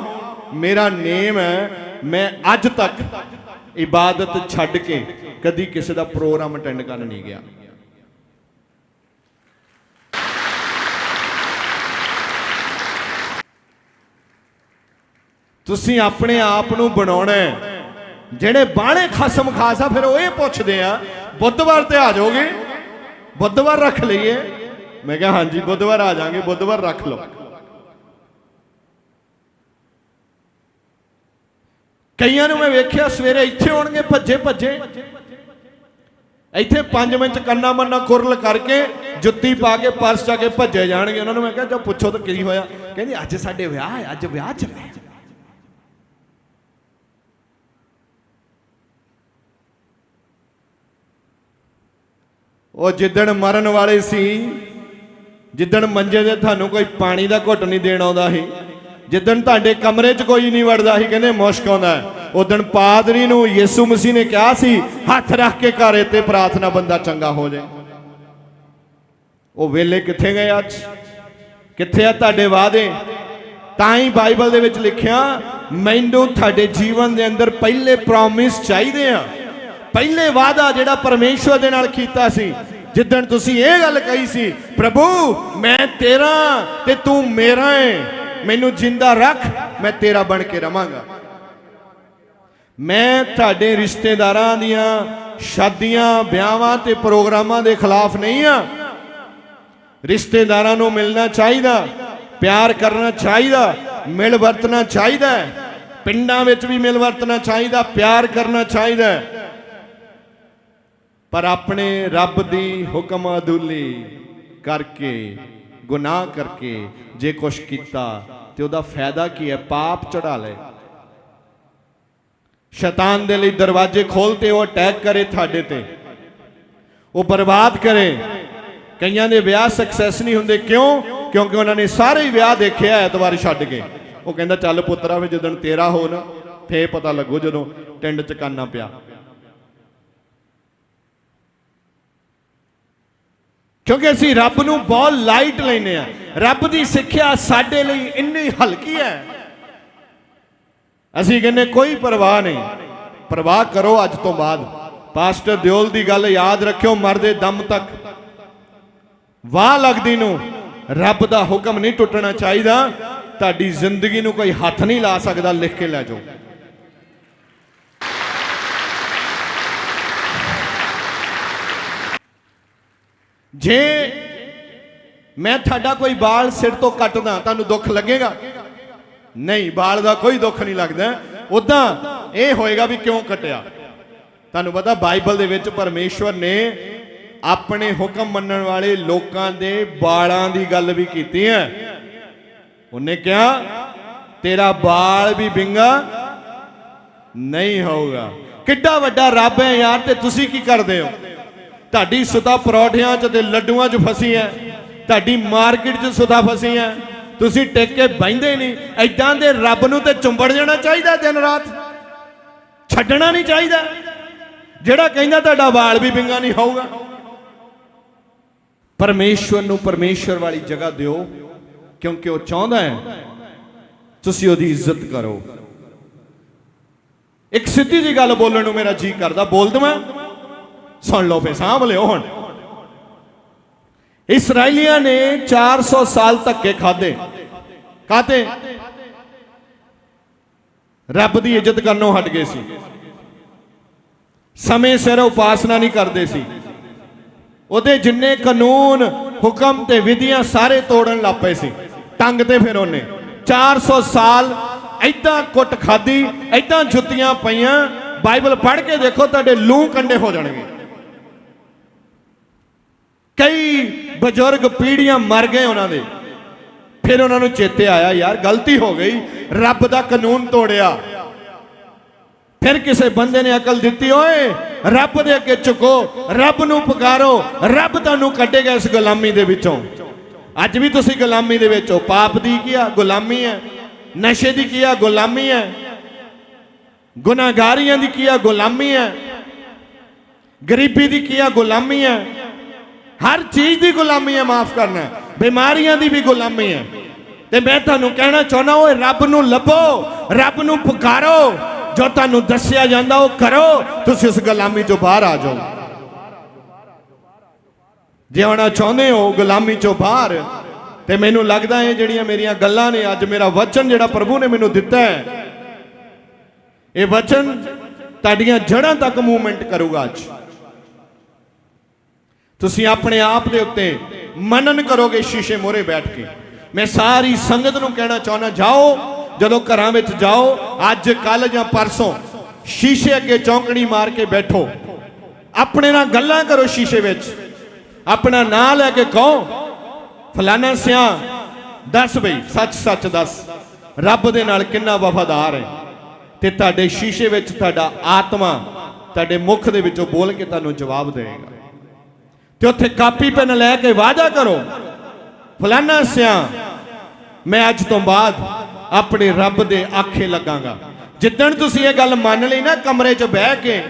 ਮੇਰਾ ਨੇਮ ਹੈ, ਮੈਂ ਅੱਜ ਤੱਕ ਇਬਾਦਤ ਛੱਡ ਕੇ ਕਦੀ ਕਿਸੇ ਦਾ ਪ੍ਰੋਗਰਾਮ ਅਟੈਂਡ ਕਰਨ ਨਹੀਂ ਗਿਆ। ਤੁਸੀਂ ਆਪਣੇ ਆਪ ਨੂੰ ਬਣਾਉਣਾ। ਜਿਹੜੇ ਬਾਹਲੇ ਖਸਮ ਖਾਸ ਆ, ਫਿਰ ਉਹ ਇਹ ਪੁੱਛਦੇ ਆ ਬੁੱਧਵਾਰ ਤੇ ਆ ਜਾਓਗੇ, ਬੁੱਧਵਾਰ ਰੱਖ ਲਈਏ। ਮੈਂ ਕਿਹਾ ਹਾਂਜੀ ਬੁੱਧਵਾਰ ਆ ਜਾਾਂਗੇ, ਬੁੱਧਵਾਰ ਰੱਖ ਲਓ। ਕਈਆਂ ਨੂੰ ਮੈਂ ਵੇਖਿਆ ਸਵੇਰੇ ਇੱਥੇ ਆਉਣਗੇ ਭੱਜੇ ਭੱਜੇ, ਇੱਥੇ 5 ਮਿੰਟ ਕੰਨਾ ਮੰਨਾ ਕੁਰਲ ਕਰਕੇ ਜੁੱਤੀ ਪਾ ਕੇ ਪਰਸ ਚਾ ਕੇ ਭੱਜੇ ਜਾਣਗੇ। ਉਹਨਾਂ ਨੂੰ ਮੈਂ ਕਿਹਾ ਜੋ ਪੁੱਛੋ ਤਾਂ ਕੀ ਹੋਇਆ, ਕਹਿੰਦੀ ਅੱਜ ਸਾਡੇ ਵਿਆਹ ਹੈ, ਅੱਜ ਵਿਆਹ ਚੱਲੇ। ਉਹ ਜਿੱਦਣ ਮਰਨ ਵਾਲੇ ਸੀ, ਜਿੱਦਣ ਮੰਜੇ ਦੇ ਤੁਹਾਨੂੰ ਕੋਈ ਪਾਣੀ ਦਾ ਘੁੱਟ ਨਹੀਂ ਦੇਣ ਆਉਂਦਾ ਸੀ, ਜਿੱਦਣ ਤੁਹਾਡੇ ਕਮਰੇ 'ਚ ਕੋਈ ਨਹੀਂ ਵੜਦਾ ਸੀ, ਕਹਿੰਦੇ ਮੁਸ਼ਕ ਆਉਂਦਾ, ਉਦਣ ਪਾਦਰੀ ਨੂੰ ਯਿਸੂ ਮਸੀਹ ਨੇ ਕਿਹਾ ਸੀ ਹੱਥ ਰੱਖ ਕੇ ਘਰ ਤੇ ਪ੍ਰਾਰਥਨਾ, ਬੰਦਾ ਚੰਗਾ ਹੋ ਜਾਏ। ਉਹ ਵੇਲੇ ਕਿੱਥੇ ਗਏ? ਅੱਜ ਕਿੱਥੇ ਆ ਤੁਹਾਡੇ ਵਾਅਦੇ? ਤਾਂ ਹੀ ਬਾਈਬਲ ਦੇ ਵਿੱਚ ਲਿਖਿਆ, ਮੈਨੂੰ ਤੁਹਾਡੇ ਜੀਵਨ ਦੇ ਅੰਦਰ ਪਹਿਲੇ ਪ੍ਰੋਮਿਸ ਚਾਹੀਦੇ ਆ, ਪਹਿਲੇ ਵਾਅਦਾ ਜਿਹੜਾ ਪਰਮੇਸ਼ਵਰ ਦੇ ਨਾਲ ਕੀਤਾ ਸੀ। ਜਿੱਦਣ ਤੁਸੀਂ ਇਹ ਗੱਲ ਕਹੀ ਸੀ, ਪ੍ਰਭੂ ਮੈਂ ਤੇਰਾ ਤੇ ਤੂੰ ਮੇਰਾ ਹੈ, ਮੈਨੂੰ ਜਿੰਦਾ ਰੱਖ, ਮੈਂ ਤੇਰਾ ਬਣ ਕੇ ਰਵਾਂਗਾ। ਮੈਂ ਤੁਹਾਡੇ ਰਿਸ਼ਤੇਦਾਰਾਂ ਦੀਆਂ ਸ਼ਾਦੀਆਂ, ਵਿਆਹਾਂ ਤੇ ਪ੍ਰੋਗਰਾਮਾਂ ਦੇ ਖਿਲਾਫ ਨਹੀਂ ਆ। ਰਿਸ਼ਤੇਦਾਰਾਂ ਨੂੰ ਮਿਲਣਾ ਚਾਹੀਦਾ, ਪਿਆਰ ਕਰਨਾ ਚਾਹੀਦਾ, ਮਿਲ ਵਰਤਣਾ ਚਾਹੀਦਾ, ਪਿੰਡਾਂ ਵਿੱਚ ਵੀ ਮਿਲ ਵਰਤਣਾ ਚਾਹੀਦਾ, ਪਿਆਰ ਕਰਨਾ ਚਾਹੀਦਾ। ਪਰ ਆਪਣੇ ਰੱਬ ਦੀ ਹੁਕਮ ਅਦੁੱਲੀ ਕਰਕੇ, ਗੁਨਾਹ ਕਰਕੇ ਜੇ ਕੁਛ ਕੀਤਾ ਤੇ ਉਹਦਾ ਫਾਇਦਾ ਕੀ ਹੈ? ਪਾਪ ਚੜਾ ਲਏ। ਸ਼ੈਤਾਨ ਦੇ ਲਈ ਦਰਵਾਜ਼ੇ ਖੋਲਤੇ, ਉਹ ਅਟੈਕ ਕਰੇ ਤੁਹਾਡੇ ਤੇ, ਉਹ ਬਰਬਾਦ ਕਰੇ। ਕਈਆਂ ਦੇ ਵਿਆਹ ਸਕਸੈਸ ਨਹੀਂ ਹੁੰਦੇ, ਕਿਉਂ? ਕਿਉਂਕਿ ਉਹਨਾਂ ਨੇ ਸਾਰੇ ਹੀ ਵਿਆਹ ਦੇਖਿਆ ਐਤਵਾਰ ਛੱਡ ਕੇ। ਉਹ ਕਹਿੰਦਾ ਚੱਲ ਪੁੱਤਰਾ ਵੀ ਜਦੋਂ ਤੇਰਾ ਹੋ ਨਾ ਫੇਰ ਪਤਾ ਲੱਗੂ, ਜਦੋਂ ਟਿੰਡ ਚ ਕਾਨਾ ਪਿਆ। ਕਿਉਂਕਿ ਅਸੀਂ ਰੱਬ ਨੂੰ ਬਹੁਤ ਲਾਈਟ ਲੈਨੇ ਆ। ਰੱਬ ਦੀ ਸਿੱਖਿਆ ਸਾਡੇ ਲਈ ਇੰਨੀ ਹਲਕੀ ਹੈ, ਅਸੀਂ ਕਹਿੰਦੇ ਕੋਈ ਪਰਵਾਹ ਨਹੀਂ। ਪਰਵਾਹ ਕਰੋ ਅੱਜ ਤੋਂ ਬਾਅਦ। ਪਾਸਟਰ ਦਿਓਲ ਦੀ ਗੱਲ ਯਾਦ ਰੱਖਿਓ, ਮਰਦੇ ਦਮ ਤੱਕ ਵਾਹ ਲੱਗਦੀ ਨੂੰ ਰੱਬ ਦਾ ਹੁਕਮ ਨਹੀਂ ਟੁੱਟਣਾ ਚਾਹੀਦਾ। ਤੁਹਾਡੀ ਜ਼ਿੰਦਗੀ ਨੂੰ ਕੋਈ ਹੱਥ ਨਹੀਂ ਲਾ ਸਕਦਾ, ਲਿਖ ਕੇ ਲੈ ਜਾਓ। ਜੇ ਮੈਂ ਤੁਹਾਡਾ ਕੋਈ ਬਾਲ ਸਿਰ ਤੋਂ ਕੱਟਦਾ, ਤੁਹਾਨੂੰ ਦੁੱਖ ਲੱਗੇਗਾ? ਨਹੀਂ, ਬਾਲ ਦਾ ਕੋਈ ਦੁੱਖ ਨਹੀਂ ਲੱਗਦਾ। ਉਦਾਂ ਇਹ ਹੋਏਗਾ ਵੀ ਕਿਉਂ ਕੱਟਿਆ। ਤੁਹਾਨੂੰ ਪਤਾ ਬਾਈਬਲ ਦੇ ਵਿੱਚ ਪਰਮੇਸ਼ਵਰ ਨੇ ਆਪਣੇ ਹੁਕਮ ਮੰਨਣ ਵਾਲੇ ਲੋਕਾਂ ਦੇ ਬਾਲਾਂ ਦੀ ਗੱਲ ਵੀ ਕੀਤੀ ਹੈ। ਉਹਨੇ ਕਿਹਾ ਤੇਰਾ ਬਾਲ ਵੀ ਵਿੰਗਾ ਨਹੀਂ ਹੋਊਗਾ। ਕਿੱਡਾ ਵੱਡਾ ਰੱਬ ਹੈ ਯਾਰ, ਤੇ ਤੁਸੀਂ ਕੀ ਕਰਦੇ ਹੋ? ਤੁਹਾਡੀ ਸੁਤਾ ਪਰੌਠਿਆਂ 'ਚ ਤੇ ਲੱਡੂਆਂ 'ਚ ਫਸੀ ਹੈ, ਤੁਹਾਡੀ ਮਾਰਕੀਟ 'ਚ ਸੁਤਾ ਫਸੀ ਹੈ, ਤੁਸੀਂ ਟਿਕ ਕੇ ਬਹਿੰਦੇ ਨਹੀਂ। ਐਦਾਂ ਦੇ ਰੱਬ ਨੂੰ ਤੇ ਚੁੰਬੜ ਜਾਣਾ ਚਾਹੀਦਾ, ਦਿਨ ਰਾਤ ਛੱਡਣਾ ਨਹੀਂ ਚਾਹੀਦਾ, ਜਿਹੜਾ ਕਹਿੰਦਾ ਤੁਹਾਡਾ ਵਾਲ ਵੀ ਵਿੰਗਾ ਨਹੀਂ ਹੋਊਗਾ। ਪਰਮੇਸ਼ਵਰ ਨੂੰ ਪਰਮੇਸ਼ਵਰ ਵਾਲੀ ਜਗ੍ਹਾ ਦਿਓ, ਕਿਉਂਕਿ ਉਹ ਚਾਹੁੰਦਾ ਹੈ ਤੁਸੀਂ ਉਹਦੀ ਇੱਜ਼ਤ ਕਰੋ। ਇੱਕ ਸਿੱਧੀ ਜੀ ਗੱਲ ਬੋਲਣ ਨੂੰ ਮੇਰਾ ਜੀ ਕਰਦਾ, ਬੋਲ ਦਵਾਂ? ਸੁਣ ਲਓ ਫੇ, ਸਾਂਭ ਲਿਓ ਹੁਣ। ਇਸਰਾਈਲੀਆਂ ਨੇ 400 ਸਾਲ ਧੱਕੇ ਖਾਦੇ। ਕਾਤੇ? ਰੱਬ ਦੀ ਇੱਜ਼ਤ ਕਰਨੋਂ ਹਟ ਗਏ ਸੀ, ਸਮੇਂ ਸਿਰ ਉਪਾਸਨਾ ਨਹੀਂ ਕਰਦੇ ਸੀ, ਉਹਦੇ ਜਿੰਨੇ ਕਾਨੂੰਨ, ਹੁਕਮ ਤੇ ਵਿਧੀਆਂ ਸਾਰੇ ਤੋੜਨ ਲੱਗ ਪਏ ਸੀ। ਟੰਗ ਤੇ ਫਿਰ ਉਹਨੇ 400 ਸਾਲ ਐਦਾਂ ਕੁੱਟ ਖਾਦੀ, ਐਦਾਂ ਜੁੱਤੀਆਂ ਪਈਆਂ। ਬਾਈਬਲ ਪੜ੍ਹ ਕੇ ਦੇਖੋ, ਤੁਹਾਡੇ ਲੂੰ ਕੰਡੇ ਹੋ ਜਾਣਗੇ। ਕਈ ਬਜ਼ੁਰਗ ਪੀੜ੍ਹੀਆਂ ਮਰ ਗਏ ਉਹਨਾਂ ਦੇ। ਫਿਰ ਉਹਨਾਂ ਨੂੰ ਚੇਤੇ ਆਇਆ, ਯਾਰ ਗਲਤੀ ਹੋ ਗਈ, ਰੱਬ ਦਾ ਕਾਨੂੰਨ ਤੋੜਿਆ। ਫਿਰ ਕਿਸੇ ਬੰਦੇ ਨੇ ਅਕਲ ਦਿੱਤੀ, ਓਏ ਰੱਬ ਦੇ ਅੱਗੇ ਝੁਕੋ, ਰੱਬ ਨੂੰ ਪੁਕਾਰੋ, ਰੱਬ ਤੁਹਾਨੂੰ ਕੱਢੇਗਾ ਇਸ ਗੁਲਾਮੀ ਦੇ ਵਿੱਚੋਂ। ਅੱਜ ਵੀ ਤੁਸੀਂ ਗੁਲਾਮੀ ਦੇ ਵਿੱਚ ਹੋ। ਪਾਪ ਦੀ ਕੀ ਆ? ਗੁਲਾਮੀ ਹੈ। ਨਸ਼ੇ ਦੀ ਕੀ ਆ? ਗੁਲਾਮੀ ਹੈ। ਗੁਨਾਹਗਾਰੀਆਂ ਦੀ ਕੀ ਆ? ਗੁਲਾਮੀ ਹੈ। ਗਰੀਬੀ ਦੀ ਕੀ ਆ? ਗੁਲਾਮੀ ਹੈ। ਹਰ ਚੀਜ਼ ਦੀ ਗੁਲਾਮੀ ਹੈ, ਮਾਫ ਕਰਨਾ, ਬਿਮਾਰੀਆਂ ਦੀ ਵੀ ਗੁਲਾਮੀ ਹੈ। ਤੇ ਮੈਂ ਤੁਹਾਨੂੰ ਕਹਿਣਾ ਚਾਹੁੰਦਾ, ਓਏ ਰੱਬ ਨੂੰ ਲੱਭੋ, ਰੱਬ ਨੂੰ ਪੁਕਾਰੋ, ਜੋ ਤੁਹਾਨੂੰ ਦੱਸਿਆ ਜਾਂਦਾ ਉਹ ਕਰੋ, ਤੁਸੀਂ ਉਸ ਗੁਲਾਮੀ ਚੋਂ ਬਾਹਰ ਆ ਜਾਓ। ਜੇ ਆਉਣਾ ਚਾਹੁੰਦੇ ਹੋ ਗੁਲਾਮੀ ਚੋਂ ਬਾਹਰ, ਤੇ ਮੈਨੂੰ ਲੱਗਦਾ ਇਹ ਜਿਹੜੀਆਂ ਮੇਰੀਆਂ ਗੱਲਾਂ ਨੇ, ਅੱਜ ਮੇਰਾ ਵਚਨ ਜਿਹੜਾ ਪ੍ਰਭੂ ਨੇ ਮੈਨੂੰ ਦਿੱਤਾ ਹੈ, ਇਹ ਵਚਨ ਤੁਹਾਡੀਆਂ ਜੜ੍ਹਾਂ ਤੱਕ ਮੂਵਮੈਂਟ ਕਰੂਗਾ। ਅੱਜ ਤੁਸੀਂ ਆਪਣੇ ਆਪ ਦੇ ਉੱਤੇ ਮਨਨ ਕਰੋਗੇ ਸ਼ੀਸ਼ੇ ਮੋਹਰੇ ਬੈਠ ਕੇ। ਮੈਂ ਸਾਰੀ ਸੰਗਤ ਨੂੰ ਕਹਿਣਾ ਚਾਹੁੰਦਾ, ਜਾਓ, ਜਦੋਂ ਘਰਾਂ ਵਿੱਚ ਜਾਓ, ਅੱਜ ਕੱਲ ਜਾਂ ਪਰਸੋਂ ਸ਼ੀਸ਼ੇ ਅੱਗੇ ਚੌਂਕੜੀ ਮਾਰ ਕੇ ਬੈਠੋ, ਆਪਣੇ ਨਾਲ ਗੱਲਾਂ ਕਰੋ ਸ਼ੀਸ਼ੇ ਵਿੱਚ, ਆਪਣਾ ਨਾਂ ਲੈ ਕੇ ਕਹੋ, ਫਲਾਣਾ ਸਿਆਂ ਦੱਸ ਬਈ, ਸੱਚ ਸੱਚ ਦੱਸ, ਰੱਬ ਦੇ ਨਾਲ ਕਿੰਨਾ ਵਫਾਦਾਰ ਹੈ। ਤੇ ਤੁਹਾਡੇ ਸ਼ੀਸ਼ੇ ਵਿੱਚ ਤੁਹਾਡਾ ਆਤਮਾ ਤੁਹਾਡੇ ਮੁਖ ਦੇ ਵਿੱਚੋਂ ਬੋਲ ਕੇ ਤੁਹਾਨੂੰ ਜਵਾਬ ਦੇਵੇਗਾ। ਤੇ ਉੱਥੇ ਕਾਪੀ ਪੈਨ ਲੈ ਕੇ ਵਾਅਦਾ ਕਰੋ, ਫਲਾਨਾ ਸਿਆਂ ਮੈਂ ਅੱਜ ਤੋਂ ਬਾਅਦ ਆਪਣੇ ਰੱਬ ਦੇ ਆਖੇ ਲੱਗਾਂਗਾ। ਜਿੱਦਣ ਤੁਸੀਂ ਇਹ ਗੱਲ ਮੰਨ ਲਈ ਨਾ ਕਮਰੇ 'ਚ ਬਹਿ ਕੇ,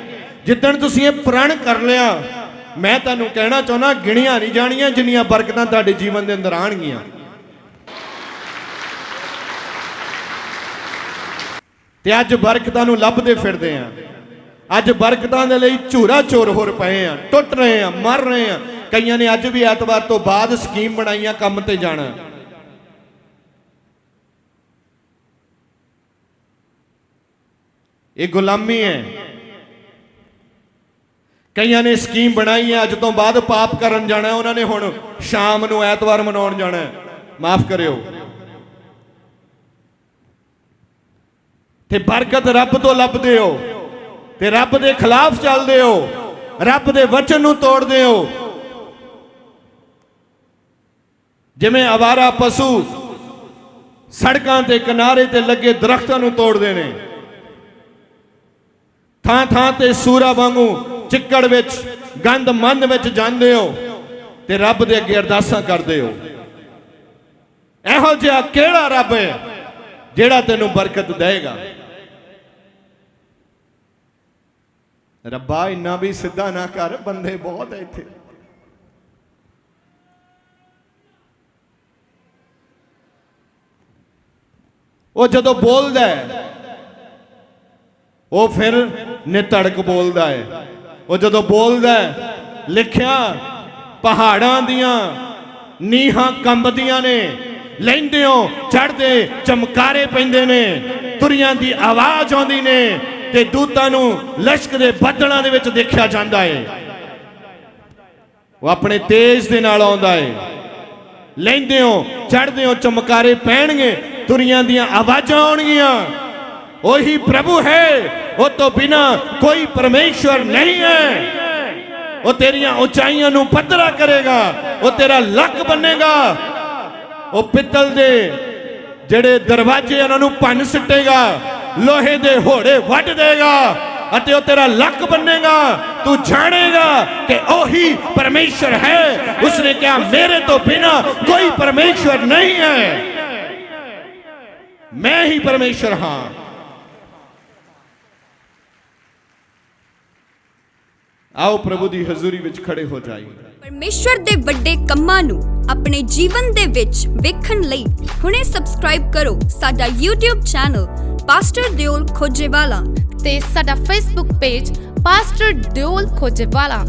ਜਿੱਦਣ ਤੁਸੀਂ ਇਹ ਪ੍ਰਣ ਕਰ ਲਿਆ, ਮੈਂ ਤੁਹਾਨੂੰ ਕਹਿਣਾ ਚਾਹੁੰਦਾ ਗਿਣੀਆਂ ਨਹੀਂ ਜਾਣੀਆਂ ਜਿੰਨੀਆਂ ਬਰਕਤਾਂ ਤੁਹਾਡੇ ਜੀਵਨ ਦੇ ਅੰਦਰ ਆਣਗੀਆਂ। ਤੇ ਅੱਜ ਬਰਕਤਾਂ ਨੂੰ ਲੱਭਦੇ ਫਿਰਦੇ ਆ, ਅੱਜ ਬਰਕਤਾਂ ਦੇ ਲਈ ਝੂਰਾ ਚੋਰ ਹੋ ਪਏ ਆ, ਟੁੱਟ ਰਹੇ ਆ, ਮਰ ਰਹੇ ਆ। ਕਈਆਂ ਨੇ ਅੱਜ ਵੀ ਐਤਵਾਰ ਤੋਂ ਬਾਅਦ ਸਕੀਮ ਬਣਾਈਆਂ ਕੰਮ ਤੇ ਜਾਣਾ। ਇਹ ਗੁਲਾਮੀ ਹੈ। ਕਈਆਂ ਨੇ ਸਕੀਮ ਬਣਾਈ ਹੈ ਅੱਜ ਤੋਂ ਬਾਅਦ ਪਾਪ ਕਰਨ ਜਾਣਾ, ਉਹਨਾਂ ਨੇ ਹੁਣ ਸ਼ਾਮ ਨੂੰ ਐਤਵਾਰ ਮਨਾਉਣ ਜਾਣਾ। ਮਾਫ ਕਰਿਓ। ਤੇ ਬਰਕਤ ਰੱਬ ਤੋਂ ਲੱਭਦੇ ਹੋ ਤੇ ਰੱਬ ਦੇ ਖਿਲਾਫ ਚੱਲਦੇ ਹੋ, ਰੱਬ ਦੇ ਵਚਨ ਨੂੰ ਤੋੜਦੇ ਹੋ। ਜਿਵੇਂ ਅਵਾਰਾ ਪਸ਼ੂ ਸੜਕਾਂ ਤੇ ਕਿਨਾਰੇ ਤੇ ਲੱਗੇ ਦਰਖਤਾਂ ਨੂੰ ਤੋੜਦੇ ਨੇ, ਥਾਂ ਥਾਂ ਤੇ ਸੂਰਾ ਵਾਂਗੂ ਚਿੱਕੜ ਵਿੱਚ ਗੰਦ ਮੰਦ ਵਿੱਚ ਜਾਂਦੇ ਹੋ ਤੇ ਰੱਬ ਦੇ ਅੱਗੇ ਅਰਦਾਸਾਂ ਕਰਦੇ ਹੋ। ਇਹੋ ਜਿਹਾ ਕਿਹੜਾ ਰੱਬ ਹੈ ਜਿਹੜਾ ਤੈਨੂੰ ਬਰਕਤ ਦੇਗਾ? ਰੱਬਾ ਇੰਨਾ ਵੀ ਸਿੱਧਾ ਨਾ ਕਰ, ਬੰਦੇ ਬਹੁਤ ਹੈ ਇੱਥੇ। ਉਹ ਜਦੋਂ ਬੋਲਦਾ ਹੈ ਉਹ ਫਿਰ ਨਿਤੜਕ ਬੋਲਦਾ ਹੈ। ਉਹ ਜਦੋਂ ਬੋਲਦਾ ਹੈ, ਲਿਖਿਆ ਪਹਾੜਾਂ ਦੀਆਂ ਨੀਹਾਂ ਕੰਬਦੀਆਂ ਨੇ, ਲੈਂਦਿਓ ਚੜ੍ਹਦੇ ਚਮਕਾਰੇ ਪੈਂਦੇ ਨੇ, ਤੁਰੀਆਂ ਦੀ ਆਵਾਜ਼ ਆਉਂਦੀ ਨੇ ਤੇ ਦੂਤਾਂ ਨੂੰ ਲਸ਼ਕ ਦੇ ਬੱਦਲਾਂ ਦੇ ਵਿੱਚ ਦੇਖਿਆ ਜਾਂਦਾ ਹੈ। ਉਹ ਆਪਣੇ ਤੇਜ ਦੇ ਨਾਲ ਆਉਂਦਾ ਹੈ। ਲੈਂਦਿਓ ਚੜ੍ਹਦਿਓ ਚਮਕਾਰੇ ਪੈਣਗੇ, ਤੁਰੀਆਂ ਦੀਆਂ ਆਵਾਜ਼ਾਂ ਆਉਣਗੀਆਂ। ਉਹੀ ਪ੍ਰਭੂ ਹੈ, ਉਹ ਤੋਂ ਬਿਨਾ ਕੋਈ ਪਰਮੇਸ਼ਵਰ ਨਹੀਂ ਹੈ। ਉਹ ਤੇਰੀਆਂ ਉਚਾਈਆਂ ਨੂੰ ਪੱਧਰਾ ਕਰੇਗਾ, ਉਹ ਤੇਰਾ ਲੱਕ ਬੰਨੇਗਾ। ਉਹ ਪਿੱਤਲ ਦੇ ਜਿਹੜੇ ਦਰਵਾਜ਼ੇ ਉਹਨਾਂ ਨੂੰ ਭੰਨ ਸਿੱਟੇਗਾ, ਲੋਹੇ ਦੇ ਘੋੜੇ ਵੱਢ ਦੇਗਾ ਅਤੇ ਉਹ ਤੇਰਾ ਲੱਕ ਬੰਨੇਗਾ। ਤੂੰ ਜਾਣੇਗਾ ਕਿ ਉਹੀ ਪਰਮੇਸ਼ਵਰ ਹੈ। ਉਸਨੇ ਕਿਹਾ ਮੇਰੇ ਤੋਂ ਬਿਨਾ ਕੋਈ ਪਰਮੇਸ਼ਵਰ ਨਹੀਂ ਹੈ, ਮੈਂ ਹੀ ਪਰਮੇਸ਼ਵਰ ਹਾਂ। आओ प्रभु दी हजूरी विच खड़े हो जाइए। परमेश्वर दे वड्डे कम्मां नूं अपने जीवन दे विच वेखण लई हुणे सबसक्राइब करो साडा YouTube channel pastor Deol Khojewala ते साडा Facebook page pastor Deol Khojewala.